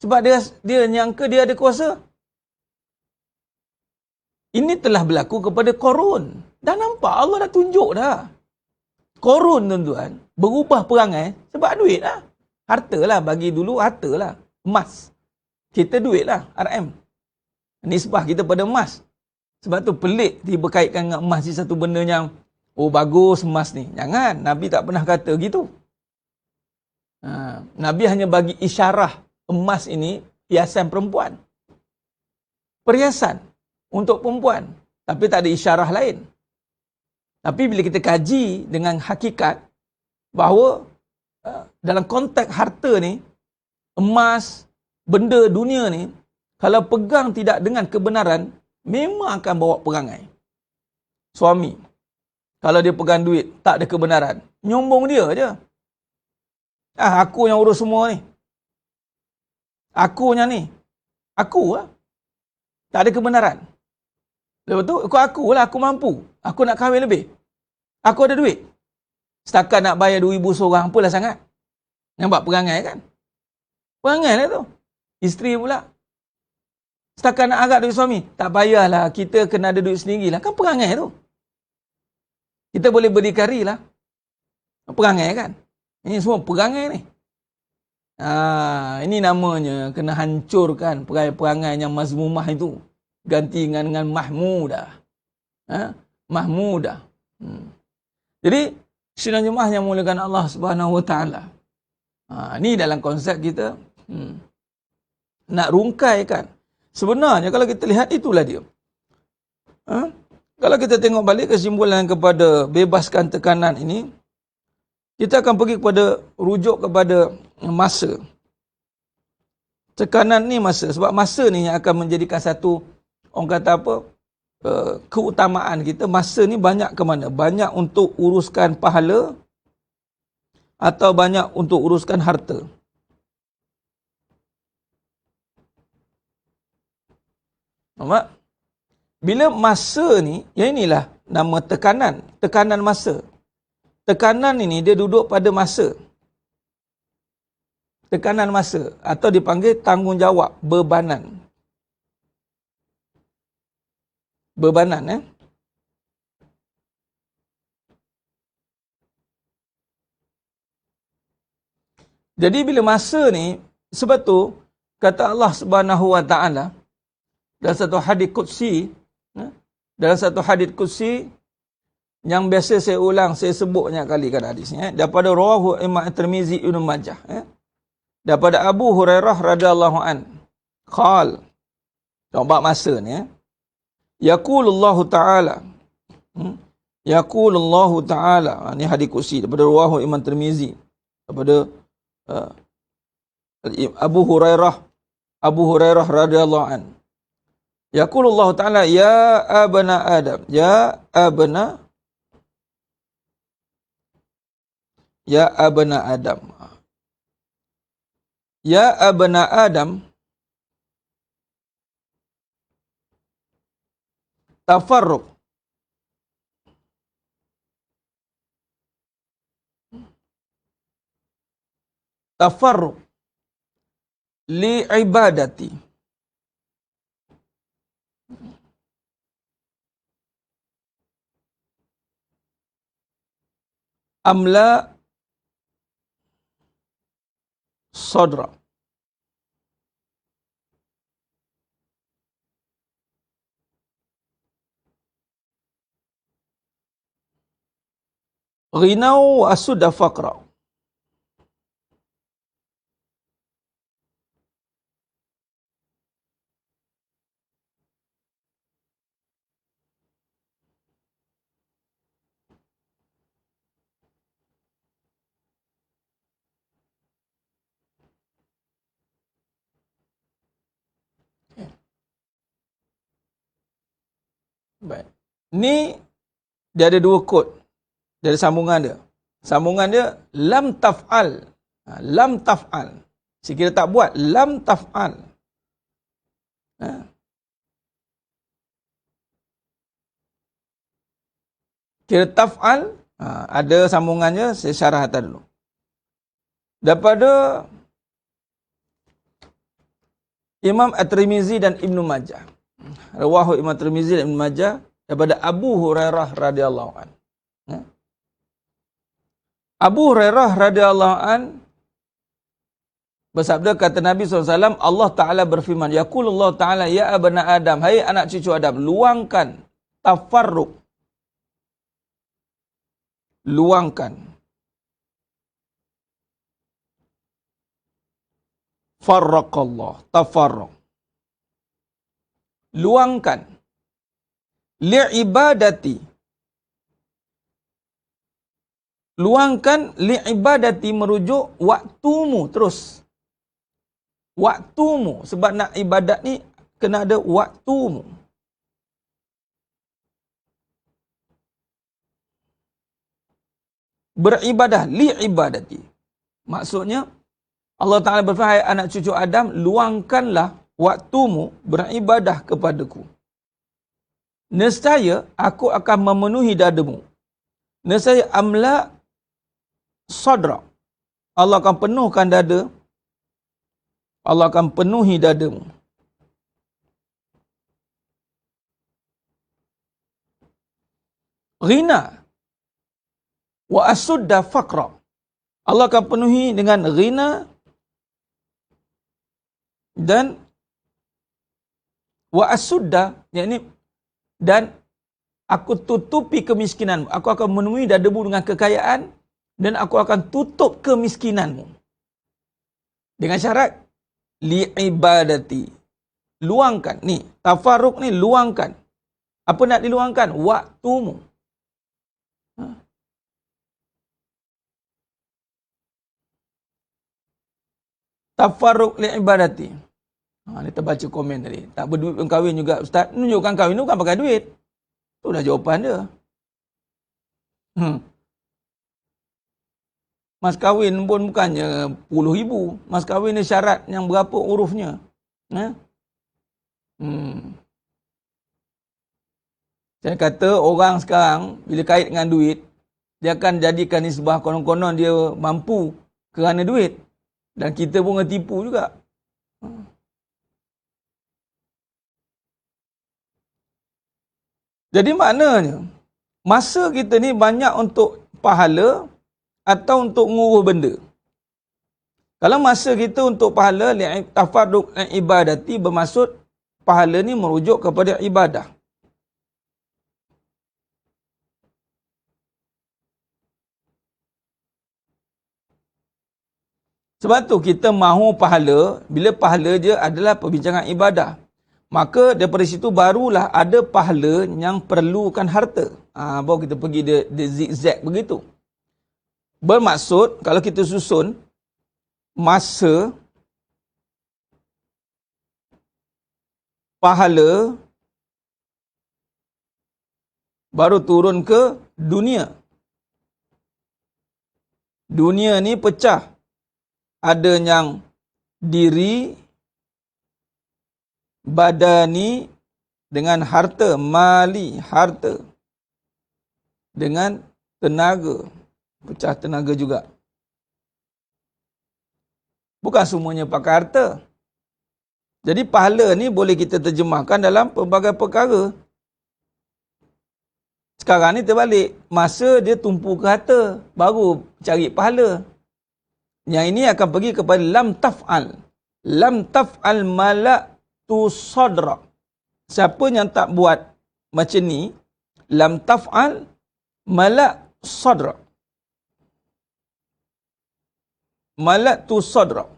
Sebab dia nyangka dia ada kuasa. Ini telah berlaku kepada Qarun. Dah nampak, Allah dah tunjuk dah. Qarun tuan-tuan, berubah perangai sebab duit lah. Harta lah, bagi dulu harta lah. Emas. Kita duit lah, RM. Nisbah kita pada emas. Sebab tu pelik tiba kaitkan dengan emas ni satu benda yang, oh bagus emas ni. Jangan, Nabi tak pernah kata gitu. Nabi hanya bagi isyarah emas ini hiasan perempuan. Perhiasan untuk perempuan. Tapi tak ada isyarah lain. Tapi bila kita kaji dengan hakikat, bahawa dalam konteks harta ni, emas, benda dunia ni, kalau pegang tidak dengan kebenaran, memang akan bawa perangai. Suami, kalau dia pegang duit, tak ada kebenaran, nyombong dia je. Aku yang urus semua ni. Akunya ni. Aku lah. Tak ada kebenaran. Lepas tu, aku lah, aku mampu. Aku nak kahwin lebih. Aku ada duit. Setakat nak bayar 2,000 seorang, apalah sangat. Nampak perangai kan? Perangai lah tu. Isteri pula. Setakat nak agak duit suami, tak payahlah, kita kena ada duit sendirilah. Kan perangai tu. Kita boleh berdikari lah. Perangai kan? Ini semua perangai ni. Ini namanya kena hancurkan perangai yang mazmumah itu. Ganti dengan mahmudah. Mahmudah. Jadi, sidang jemaah yang muliakan Allah Subhanahu Wa Taala. Ini dalam konsep kita nak rungkaikan. Sebenarnya kalau kita lihat itulah dia. Kalau kita tengok balik kesimpulan kepada bebaskan tekanan ini, kita akan pergi kepada rujuk kepada masa. Tekanan ni masa. Sebab masa ni yang akan menjadikan satu, orang kata apa, keutamaan kita. Masa ni banyak ke mana? Banyak untuk uruskan pahala atau banyak untuk uruskan harta. Nampak? Bila masa ni, yang inilah nama tekanan. Tekanan masa. Tekanan ini dia duduk pada masa. Tekanan masa. Atau dipanggil tanggungjawab. Bebanan. Bebanan. Jadi bila masa ni, sebab tu, kata Allah Subhanahu Wa Taala, dalam satu hadis qudsi, dalam satu hadis qudsi yang biasa saya ulang, saya sebut banyak kali kan hadis ni, daripada rawahu Imam Tirmizi Ibnu Majah, daripada Abu Hurairah radhiyallahu an, qal, bab masa ni, yaqulullahu taala, yaqulullahu taala, ni hadis qudsi daripada rawahu Imam Tirmizi, daripada Abu Hurairah radhiyallahu an. Yaqulullahu ta'ala, ya abna Adam, ya abna Adam, ya abna Adam, tafarruq, li ibadati, amla sadra. Ghinau asudda faqra. Baik. Ni dia ada dua kod. Dia ada sambungan dia. Sambungan dia lam taf'al. Lam taf'al. Sekira tak buat lam taf'al. Kira taf'al ada sambungannya, saya syarah atas dulu. Daripada Imam At-Tirmizi dan Ibnu Majah. Rawahu Imam At-Tirmizi dan Ibnu Majah daripada Abu Hurairah radhiyallahu an. Abu Hurairah radhiyallahu an bersabda, kata Nabi SAW, Allah Ta'ala berfirman, Yaqulullah Ta'ala, ya abna Adam, hai anak cucu Adam, luangkan tafarruq. Luangkan. Farraqallah, tafarruq. Luangkan. Li'ibadati. Luangkan li'ibadati merujuk waktumu terus. Waktumu. Sebab nak ibadat ni kena ada waktumu. Beribadah li'ibadati. Maksudnya Allah Ta'ala berfirman, hai anak cucu Adam, luangkanlah waktumu beribadah kepadaku. Nescaya aku akan memenuhi dadamu. Nescaya amla sadra. Allah akan penuhkan dada. Allah akan penuhi dadamu. Ghina wa asudda faqra. Allah akan penuhi dengan ghina dan wa asudda, yakni dan aku tutupi kemiskinanmu. Aku akan memenuhi dadamu dengan kekayaan dan aku akan tutup kemiskinanmu. Dengan syarat li'ibadati. Luangkan. Ni, tafarruq ni luangkan. Apa nak diluangkan? Waktumu. Tafarruq li'ibadati. Kita baca komen tadi. Tak berduit pun kahwin juga. Ustaz, menunjukkan kahwin tu bukan pakai duit. Tu dah jawapan dia. Mas kahwin pun bukannya RM10,000. Mas kahwin ni syarat yang berapa hurufnya. Saya kata orang sekarang bila kait dengan duit, dia akan jadikan nisbah konon-konon dia mampu kerana duit. Dan kita pun kena tipu juga. Jadi maknanya, masa kita ni banyak untuk pahala atau untuk ngurus benda. Kalau masa kita untuk pahala, tafarruq ibadati, bermaksud pahala ni merujuk kepada ibadah. Sebab tu kita mahu pahala, bila pahala dia adalah perbincangan ibadah. Maka daripada situ barulah ada pahala yang perlukan harta. Baru kita pergi dia zigzag begitu. Bermaksud, kalau kita susun masa pahala baru turun ke dunia. Dunia ni pecah. Ada yang diri, badani dengan harta, mali, harta dengan tenaga. Pecah tenaga juga. Bukan semuanya pakai harta. Jadi pahala ni boleh kita terjemahkan dalam pelbagai perkara. Sekarang ni terbalik. Masa dia tumpu ke harta, baru cari pahala. Yang ini akan pergi kepada lam taf'al. Lam taf'al malak tu sadra. Siapa yang tak buat macam ni, lam taf'al malak sadra. Malak tu sadra.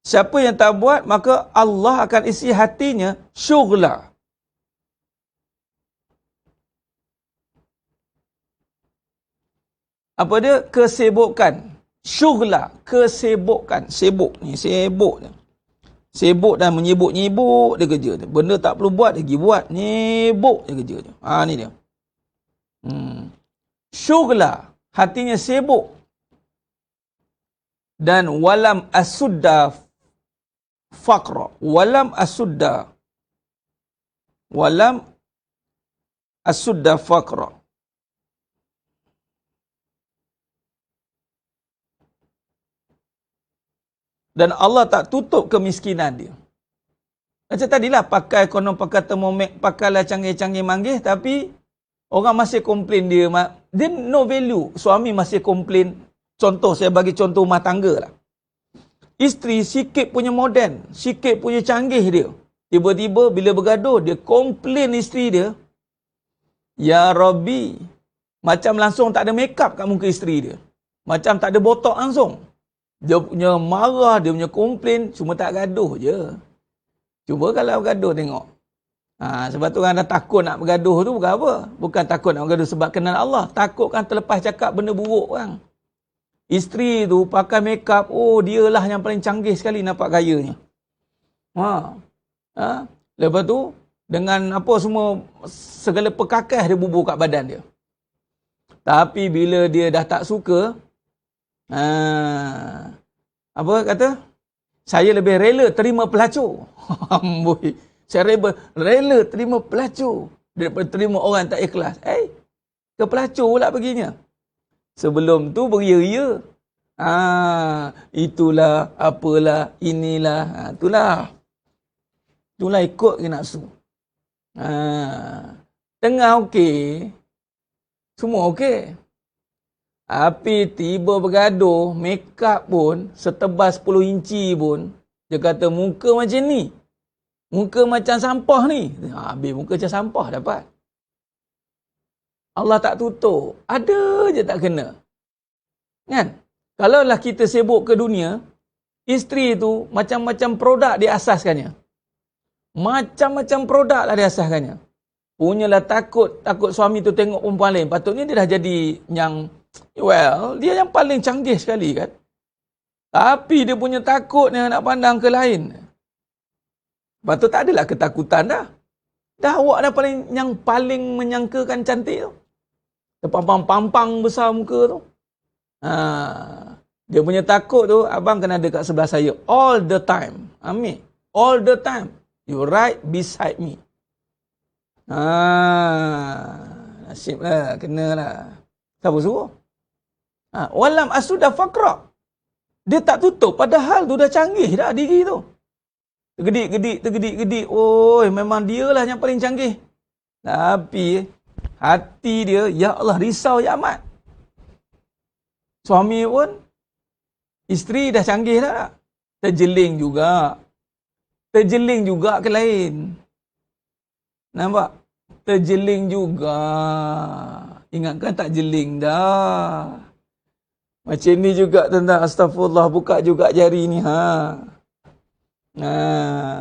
Siapa yang tak buat, maka Allah akan isi hatinya syughla. Apa dia? Kesibukan. Syughla, kesibukan. Sibuk ni, sibuk ni. Sibuk dan menyibuk-nyibuk dia kerja dia. Benda tak perlu buat dia pergi buat. Nyibuk dia kerja dia. Ni dia. Syughla, hatinya sibuk. Dan walam asudda faqra. Walam asudda faqra. Dan Allah tak tutup kemiskinan dia. Macam tadilah, pakai konon pakai termomek, pakailah canggih-canggih manggih, tapi orang masih komplain dia. Dia no value. Suami masih komplain. Contoh, saya bagi contoh rumah tangga lah. Isteri sikit punya moden, sikit punya canggih dia. Tiba-tiba bila bergaduh, dia komplain isteri dia. Ya Rabbi. Macam langsung tak ada makeup kat muka isteri dia. Macam tak ada botok langsung. Dia punya marah, dia punya komplain, cuma tak gaduh je. Cuba kalau bergaduh tengok. Sebab tu orang dah takut nak bergaduh tu bukan apa. Bukan takut nak bergaduh sebab kenal Allah. Takut kan terlepas cakap benda buruk orang. Isteri tu pakai makeup, dialah yang paling canggih sekali nampak gayanya. Lepas tu, dengan apa semua, segala perkakas dia bubur kat badan dia. Tapi bila dia dah tak suka, apa kata? Saya lebih rela terima pelacur. Amboi. Saya rela terima pelacur daripada terima orang tak ikhlas. Ke pelacur pula perginya. Sebelum tu beria-ria. Itulah, apalah, inilah. Itulah ikut ke nafsu. Tengah okey. Semua okey. Tapi tiba bergaduh, makeup pun, setebal 10 inci pun, dia kata muka macam ni. Muka macam sampah ni. Habis muka macam sampah dapat. Allah tak tutup. Ada je tak kena. Kan? Kalaulah kita sibuk ke dunia, isteri tu macam-macam produk diasaskannya. Macam-macam produk lah diasaskannya. Punyalah takut suami tu tengok perempuan lain. Patutnya dia dah jadi yang, dia yang paling canggih sekali kan. Tapi dia punya takut yang nak pandang ke lain. Lepas tu tak adalah ketakutan dah. Dah awak dah yang paling menyangkakan cantik tu. Terpampang-pampang besar muka tu. Dia punya takut tu, abang kena ada kat sebelah saya. All the time. Amin. All the time. You right beside me. Nasib lah. Kena lah. Siapa suruh? Walam asudah faqra. Dia tak tutup. Padahal tu dah canggih dah diri tu. Tergedik-gedik. Memang dia lah yang paling canggih. Tapi hati dia, ya Allah, risau ya amat. Suami pun, isteri dah canggih dah. Terjeling juga ke lain. Nampak? Terjeling juga. Ingatkan tak jeling dah. Macam ni juga tentang astagfirullah, buka juga jari ni.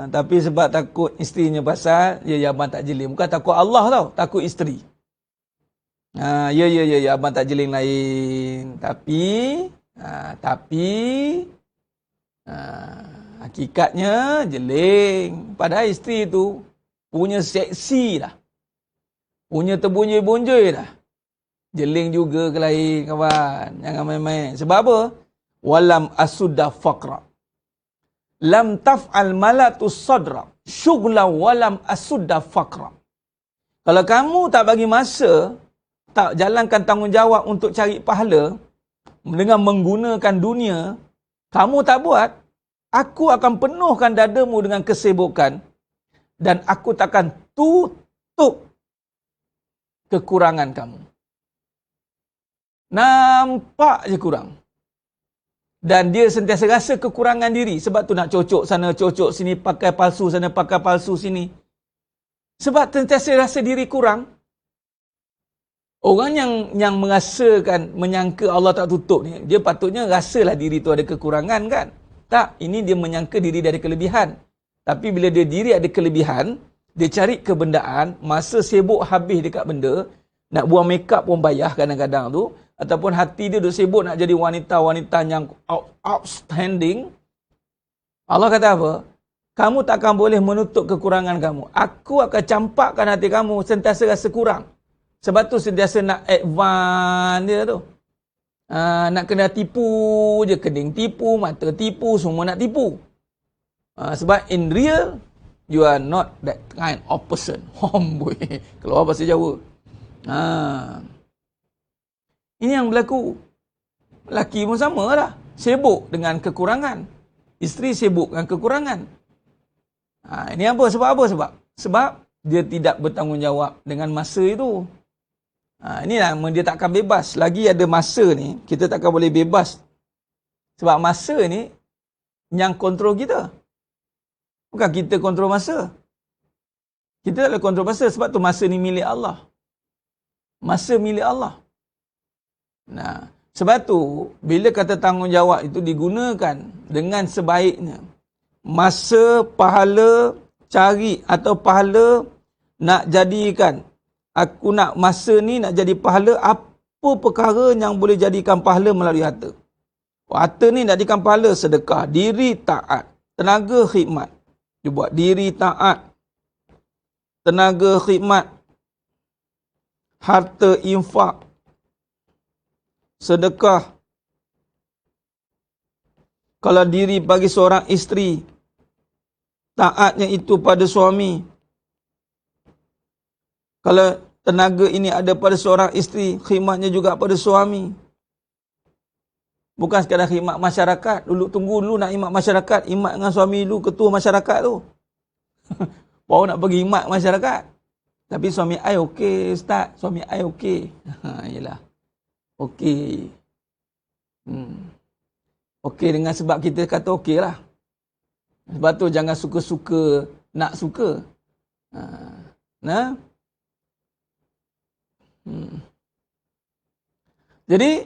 Tapi sebab takut isterinya pasal, ya abang tak jeling. Bukan takut Allah tau, takut isteri. Ya abang tak jeling lain. Tapi hakikatnya jeling. Padahal isteri tu punya seksi dah. Punya terbunyi-bunyi dah. Jeling juga ke lain kawan. Jangan main-main. Sebab apa? Walam asudda faqra. Lam taf'al malatu sadra. Syughla walam asudda faqra. Kalau kamu tak bagi masa, tak jalankan tanggungjawab untuk cari pahala dengan menggunakan dunia, kamu tak buat, aku akan penuhkan dadamu dengan kesibukan dan aku takkan tutup kekurangan kamu. Nampak je kurang. Dan dia sentiasa rasa kekurangan diri. Sebab tu nak cocok sana, cocok sini, pakai palsu sana, pakai palsu sini. Sebab sentiasa rasa diri kurang. Orang yang merasakan, menyangka Allah tak tutup ni, dia patutnya rasalah diri tu ada kekurangan kan. Tak, ini dia menyangka diri dia ada kelebihan. Tapi bila dia diri ada kelebihan, dia cari kebendaan, masa sibuk habis dekat benda, nak buang makeup pun payah kadang-kadang tu, ataupun hati dia duk sibuk nak jadi wanita-wanita yang outstanding. Allah kata apa? kamu takkan boleh menutup kekurangan kamu. Aku akan campakkan hati kamu sentiasa rasa kurang. Sebab tu sentiasa nak advance dia tu. Nak kena tipu je, keding tipu, mata tipu, semua nak tipu. Sebab in real, you are not that kind of person. Boy, keluar bahasa Jawa. Ini yang berlaku. Lelaki pun sama lah. Sibuk dengan kekurangan. Isteri sibuk dengan kekurangan. Ini apa? Sebab apa? Sebab dia tidak bertanggungjawab dengan masa itu. Inilah dia takkan bebas. Lagi ada masa ni, kita takkan boleh bebas. Sebab masa ni yang kontrol kita. Bukan kita kontrol masa. Kita tak boleh kontrol masa. Sebab tu masa ni milik Allah. Masa milik Allah. Sebab tu, bila kata tanggungjawab itu digunakan dengan sebaiknya. Masa, pahala, cari atau pahala nak jadikan. Aku nak masa ni nak jadi pahala, apa perkara yang boleh jadikan pahala melalui harta. Harta ni nak jadikan pahala, sedekah, diri taat, tenaga khidmat. Dia buat diri taat, tenaga khidmat, harta infak, sedekah. Kalau diri bagi seorang isteri, taatnya itu pada suami. Kalau tenaga ini ada pada seorang isteri, khidmatnya juga pada suami. Bukan sekadar khidmat masyarakat. Tunggu dulu nak khidmat masyarakat. Khidmat dengan suami dulu, ketua masyarakat tu. Baru nak pergi khidmat masyarakat. Tapi suami I okey, Ustaz. Suami I okey. Yelah. Okey. Okey dengan sebab kita kata okey lah. Sebab tu jangan suka-suka nak suka. Jadi,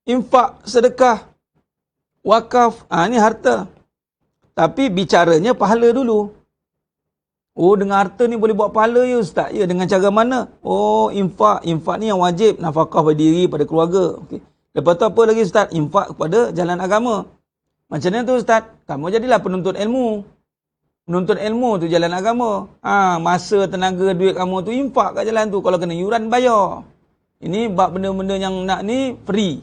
infak, sedekah, wakaf, ni harta. Tapi bicaranya pahala dulu. Dengan harta ni boleh buat pahala ya Ustaz. Ya, dengan cara mana? Infak. Infak ni yang wajib. Nafkah pada diri, pada keluarga. Okay. Lepas tu apa lagi Ustaz? Infak kepada jalan agama. Macam mana tu Ustaz? Kamu jadilah penuntut ilmu. Penuntut ilmu tu jalan agama. Masa, tenaga, duit kamu tu infak kat jalan tu. Kalau kena yuran, bayar. Ini bab benda-benda yang nak ni free.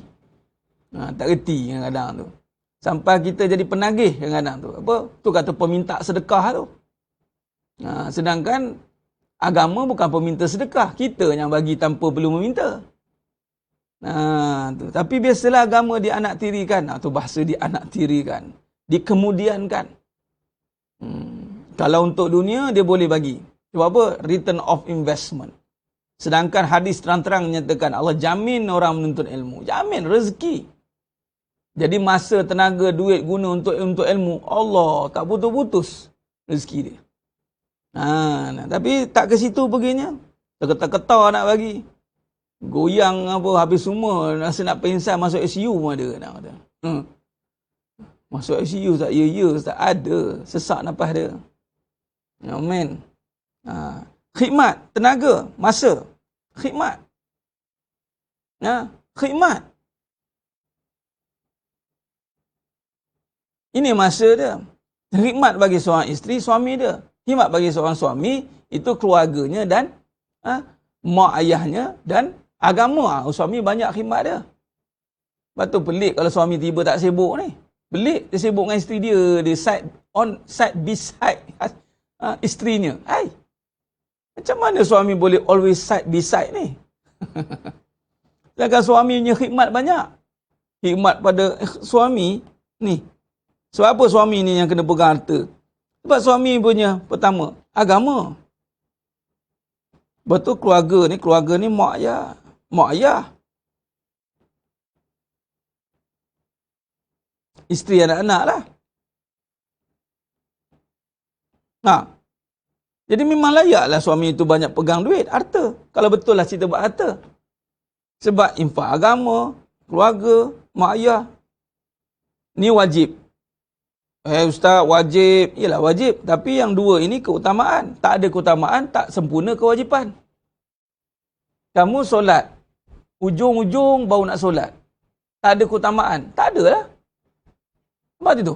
Tak reti kadang-kadang tu. Sampai kita jadi penagih kadang-kadang tu. Apa? Tu kata peminta sedekah tu. Sedangkan agama bukan peminta sedekah. Kita yang bagi tanpa perlu meminta. Tu. Tapi biasalah agama dianaktirikan. Tu bahasa dianaktirikan. Dikemudiankan. Kalau untuk dunia, dia boleh bagi. Sebab apa? Return of investment. Sedangkan hadis terang-terang menyatakan Allah jamin orang menuntut ilmu. Jamin rezeki. Jadi masa, tenaga, duit guna untuk ilmu, Allah tak putus-putus rezeki dia. Tapi tak ke situ perginya. Terketar-ketar nak bagi. Goyang apa, habis semua. Rasa nak pingsan, masuk ICU pun ada. Masuk ICU tak? Ya, tak ada. Sesak nafas dia. Amin. Khidmat, tenaga, masa. Khidmat. Khidmat. Ini masa dia. Khidmat bagi seorang isteri, suami dia. Khidmat bagi seorang suami, itu keluarganya dan mak ayahnya dan agama. Suami banyak khidmat dia. Lepas tu pelik kalau suami tiba tak sibuk ni. Pelik dia sibuk dengan isteri dia. Dia side beside isterinya. Macam mana suami boleh always side beside ni? Sedangkan suaminya khidmat banyak. Khidmat pada suami ni. Sebab apa suami ni yang kena pegang harta? Sebab suami punya pertama, agama. Betul keluarga ni mak ayah. Mak ayah. Isteri anak-anak lah. Jadi memang layaklah suami itu banyak pegang duit, harta. Kalau betul lah cerita buat harta. Sebab infak agama, keluarga, mak ayah. Ni wajib. Ustaz, wajib. Yalah wajib. Tapi yang dua ini keutamaan. Tak ada keutamaan, tak sempurna kewajipan. Kamu solat. Ujung-ujung baru nak solat. Tak ada keutamaan. Tak ada lah. Sebab itu.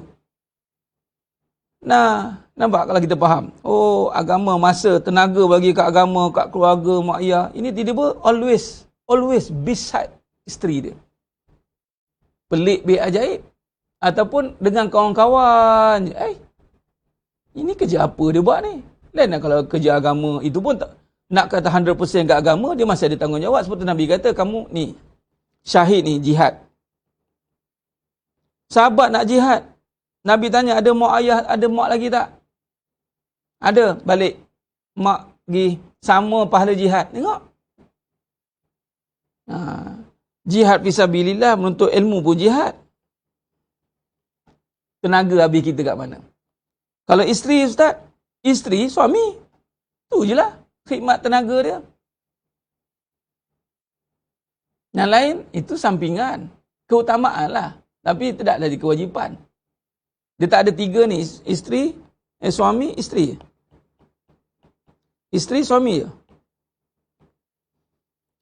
Nah, nampak kalau kita faham. Oh, agama, masa, tenaga bagi kat agama, kat keluarga, mak ayah. Ini tiba-tiba always beside isteri dia. Pelik be ajaib. Ataupun dengan kawan-kawan. Ini kerja apa dia buat ni? Lain kalau kerja agama, itu pun tak, nak kata 100% kat agama, dia masih ada tanggungjawab. Seperti Nabi kata, kamu ni, syahid ni, jihad. Sahabat nak jihad. Nabi tanya, ada mak ayah, ada mak lagi tak? Ada, balik. Mak pergi, sama pahala jihad. Tengok. Jihad fisabilillah, menuntut ilmu pun jihad. Tenaga habis kita kat mana? Kalau isteri, Ustaz, isteri, suami, tu je lah khidmat tenaga dia. Yang lain, itu sampingan. Keutamaan lah. Tapi tidak jadi kewajipan. Dia tak ada 3 ni. Isteri, suami, isteri. Isteri, suami je.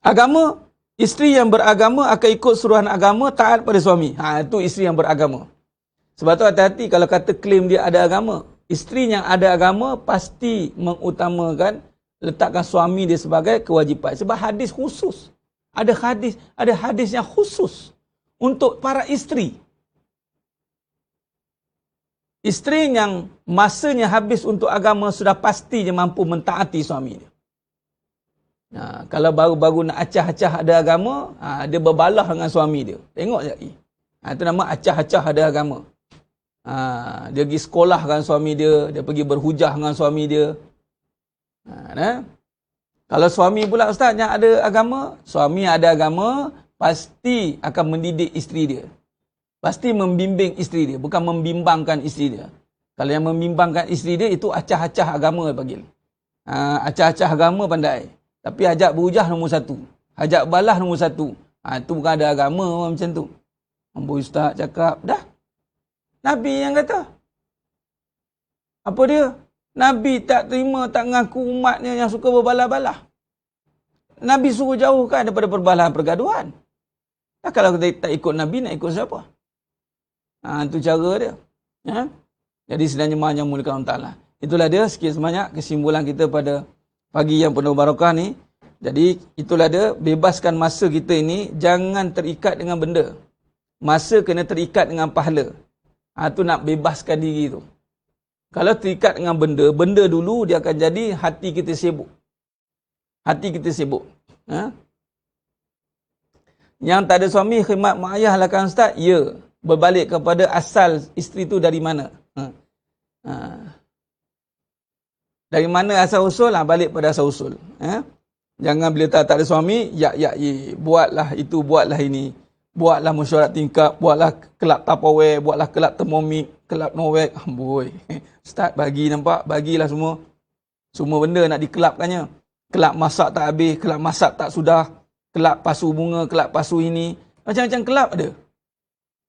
Agama, isteri yang beragama akan ikut suruhan agama, taat pada suami. Itu isteri yang beragama. Sebab tu hati-hati kalau kata klaim dia ada agama. Isteri yang ada agama pasti mengutamakan, letakkan suami dia sebagai kewajipan. Sebab hadis khusus. Ada hadis yang khusus untuk para isteri. Isteri yang masanya habis untuk agama sudah pasti dia mampu mentaati suami dia. Kalau baru-baru nak acah-acah ada agama, dia berbalah dengan suami dia. Tengok je lagi. Itu nama acah-acah ada agama. Dia pergi sekolah dengan suami dia, dia pergi berhujah dengan suami dia. Kalau suami pula Ustaz yang ada agama, suami ada agama pasti akan mendidik isteri dia. Pasti membimbing isteri dia, bukan membimbangkan isteri dia. Kalau yang membimbangkan isteri dia, itu acah-acah agama panggil. Acah-acah agama pandai. Tapi ajak berhujah nombor 1. Ajak balah nombor 1. Itu bukan ada agama macam tu. Ambo Ustaz cakap, dah. Nabi yang kata. Apa dia? Nabi tak terima, tak ngaku umatnya yang suka berbalah-balah. Nabi suruh jauhkan daripada perbalahan pergaduhan. Kalau kita tak ikut Nabi, nak ikut siapa? Itu cara dia. Jadi sebenarnya yang muliakan Allah Ta'ala. Itulah dia sikit sebanyak kesimpulan kita pada pagi yang penuh barakah ni. Jadi itulah dia, bebaskan masa kita ini, jangan terikat dengan benda. Masa kena terikat dengan pahala. Itu nak bebaskan diri tu. Kalau terikat dengan benda, benda dulu dia akan jadi hati kita sibuk. Hati kita sibuk. Yang tak ada suami, khidmat mak ayah lah kan Ustaz? Ya. Berbalik kepada asal isteri tu dari mana. Dari mana asal usul? Balik pada asal usul. Jangan bila tak ada suami, buatlah itu, buatlah ini. Buatlah mesyuarat tingkap, buatlah kelab Tupperware, buatlah kelab termomik, kelab Nowek. Amboi. Ustaz bagi nampak, bagilah semua. Semua benda nak dikelabkannya. Kelab masak tak habis, kelab masak tak sudah, kelab pasu bunga, kelab pasu ini. Macam-macam kelab ada.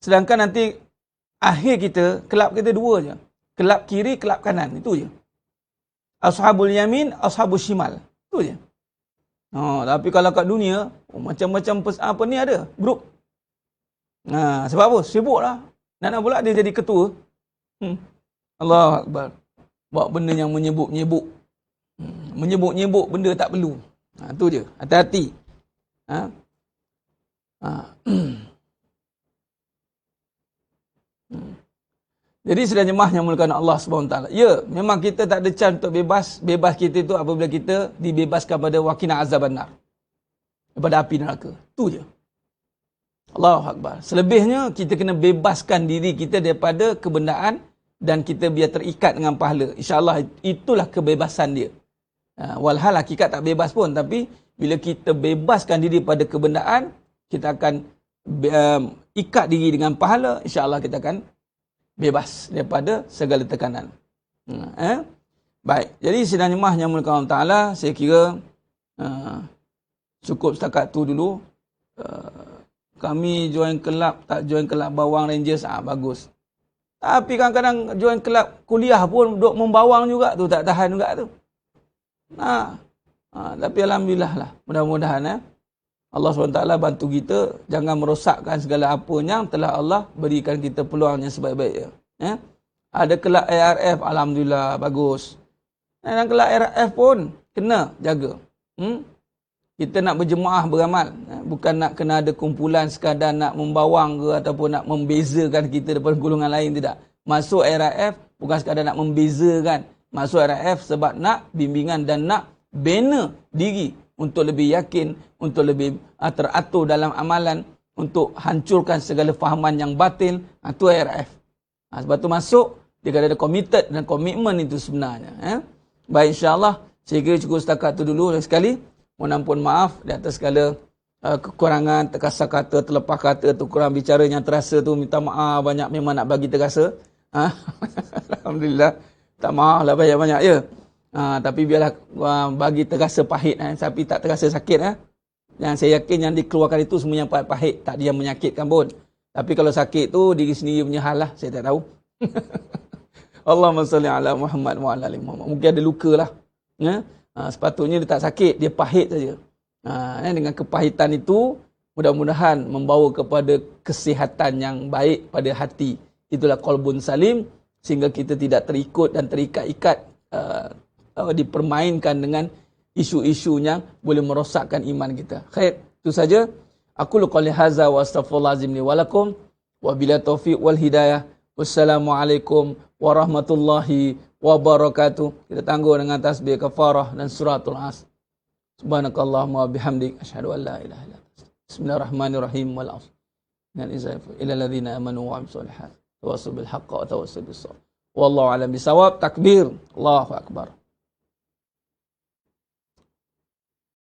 Sedangkan nanti akhir kita, kelab kita 2 je. Kelab kiri, kelab kanan. Itu je. Ashabul yamin, ashabul shimal. Itu je. Tapi kalau kat dunia, macam-macam apa ni ada. Grup. Sebab apa? Sibuk lah. Nak pula dia jadi ketua. Allah Akbar. Buat benda yang menyebuk-nyebuk. Menyebuk-nyebuk benda tak perlu. Itu je. Hati-hati. Jadi sudah jemaah yang muliakan Allah SWT. Ya, memang kita tak ada chance untuk bebas. Bebas kita itu apabila kita dibebaskan pada waqina azabannar. Daripada api neraka. Itu je. Allahu Akbar. Selebihnya kita kena bebaskan diri kita daripada kebendaan dan kita biar terikat dengan pahala. InsyaAllah itulah kebebasan dia. Walhal hakikat tak bebas pun. Tapi bila kita bebaskan diri pada kebendaan, kita akan ikat diri dengan pahala. InsyaAllah kita akan bebas daripada segala tekanan. Baik. Jadi sidang jemaah yang muliakan Allah Ta'ala, saya kira cukup setakat tu dulu. Kami join kelab, tak join kelab Bawang Rangers, bagus. Tapi kadang-kadang join kelab kuliah pun duk membawang juga tu, tak tahan juga tu. Tapi Alhamdulillah lah. Mudah-mudahan Allah SWT bantu kita, jangan merosakkan segala apa yang telah Allah berikan kita peluang yang sebaik-baiknya. Ada kelab ARF, alhamdulillah bagus. Dan kelab ARF pun kena jaga. Kita nak berjemaah beramal, bukan nak kena ada kumpulan sekadar nak membawang ke ataupun nak membezakan kita daripada golongan lain, tidak. Masuk RAF bukan sekadar nak membezakan. Masuk RAF sebab nak bimbingan dan nak bina diri untuk lebih yakin, untuk lebih teratur dalam amalan, untuk hancurkan segala fahaman yang batil. Itu RAF. Sebab tu masuk, dia kena ada committed dan komitmen itu sebenarnya. Baik, insyaAllah saya kira cukup setakat tu dulu sekali. Mohon ampun maaf di atas segala kekurangan, terkasar kata, terlepas kata, tu kurang bicara yang terasa tu, minta maaf banyak, memang nak bagi terasa. Alhamdulillah. Tak maaf lah banyak-banyak ya. Tapi biarlah bagi terasa pahit, tapi tak terasa sakit. Yang saya yakin yang dikeluarkan itu semua yang pahit, tak dia menyakitkan pun. Tapi kalau sakit tu diri sendiri punya hal lah, saya tak tahu. Allahumma salli ala Muhammad wa ala ali Muhammad. Mungkin ada luka lah. Sepatutnya dia tak sakit, dia pahit saja. Dengan kepahitan itu, mudah-mudahan membawa kepada kesihatan yang baik pada hati. Itulah qalbun salim, sehingga kita tidak terikut dan terikat-ikat, dipermainkan dengan isu-isu yang boleh merosakkan iman kita. Khair, itu saja. Aku qali hadza wa astaghfirullahalazim li wa lakum wa bila taufiq wal hidayah. Wassalamualaikum warahmatullahi wabarakatuh. Kita tangguh dengan tasbih kafarah dan suratul As. Subhanakallahumma bihamdik asyhadu an la ilaha illa anta. Bismillahirrahmanirrahim. Wal 'asr. Innal insana illa alladziina amanu wa 'amilus shalihat. Tawassaw bil haqqi wa tawassaw bis sabr. Wallahu a'lam bisawab. Takbir. Allahu akbar.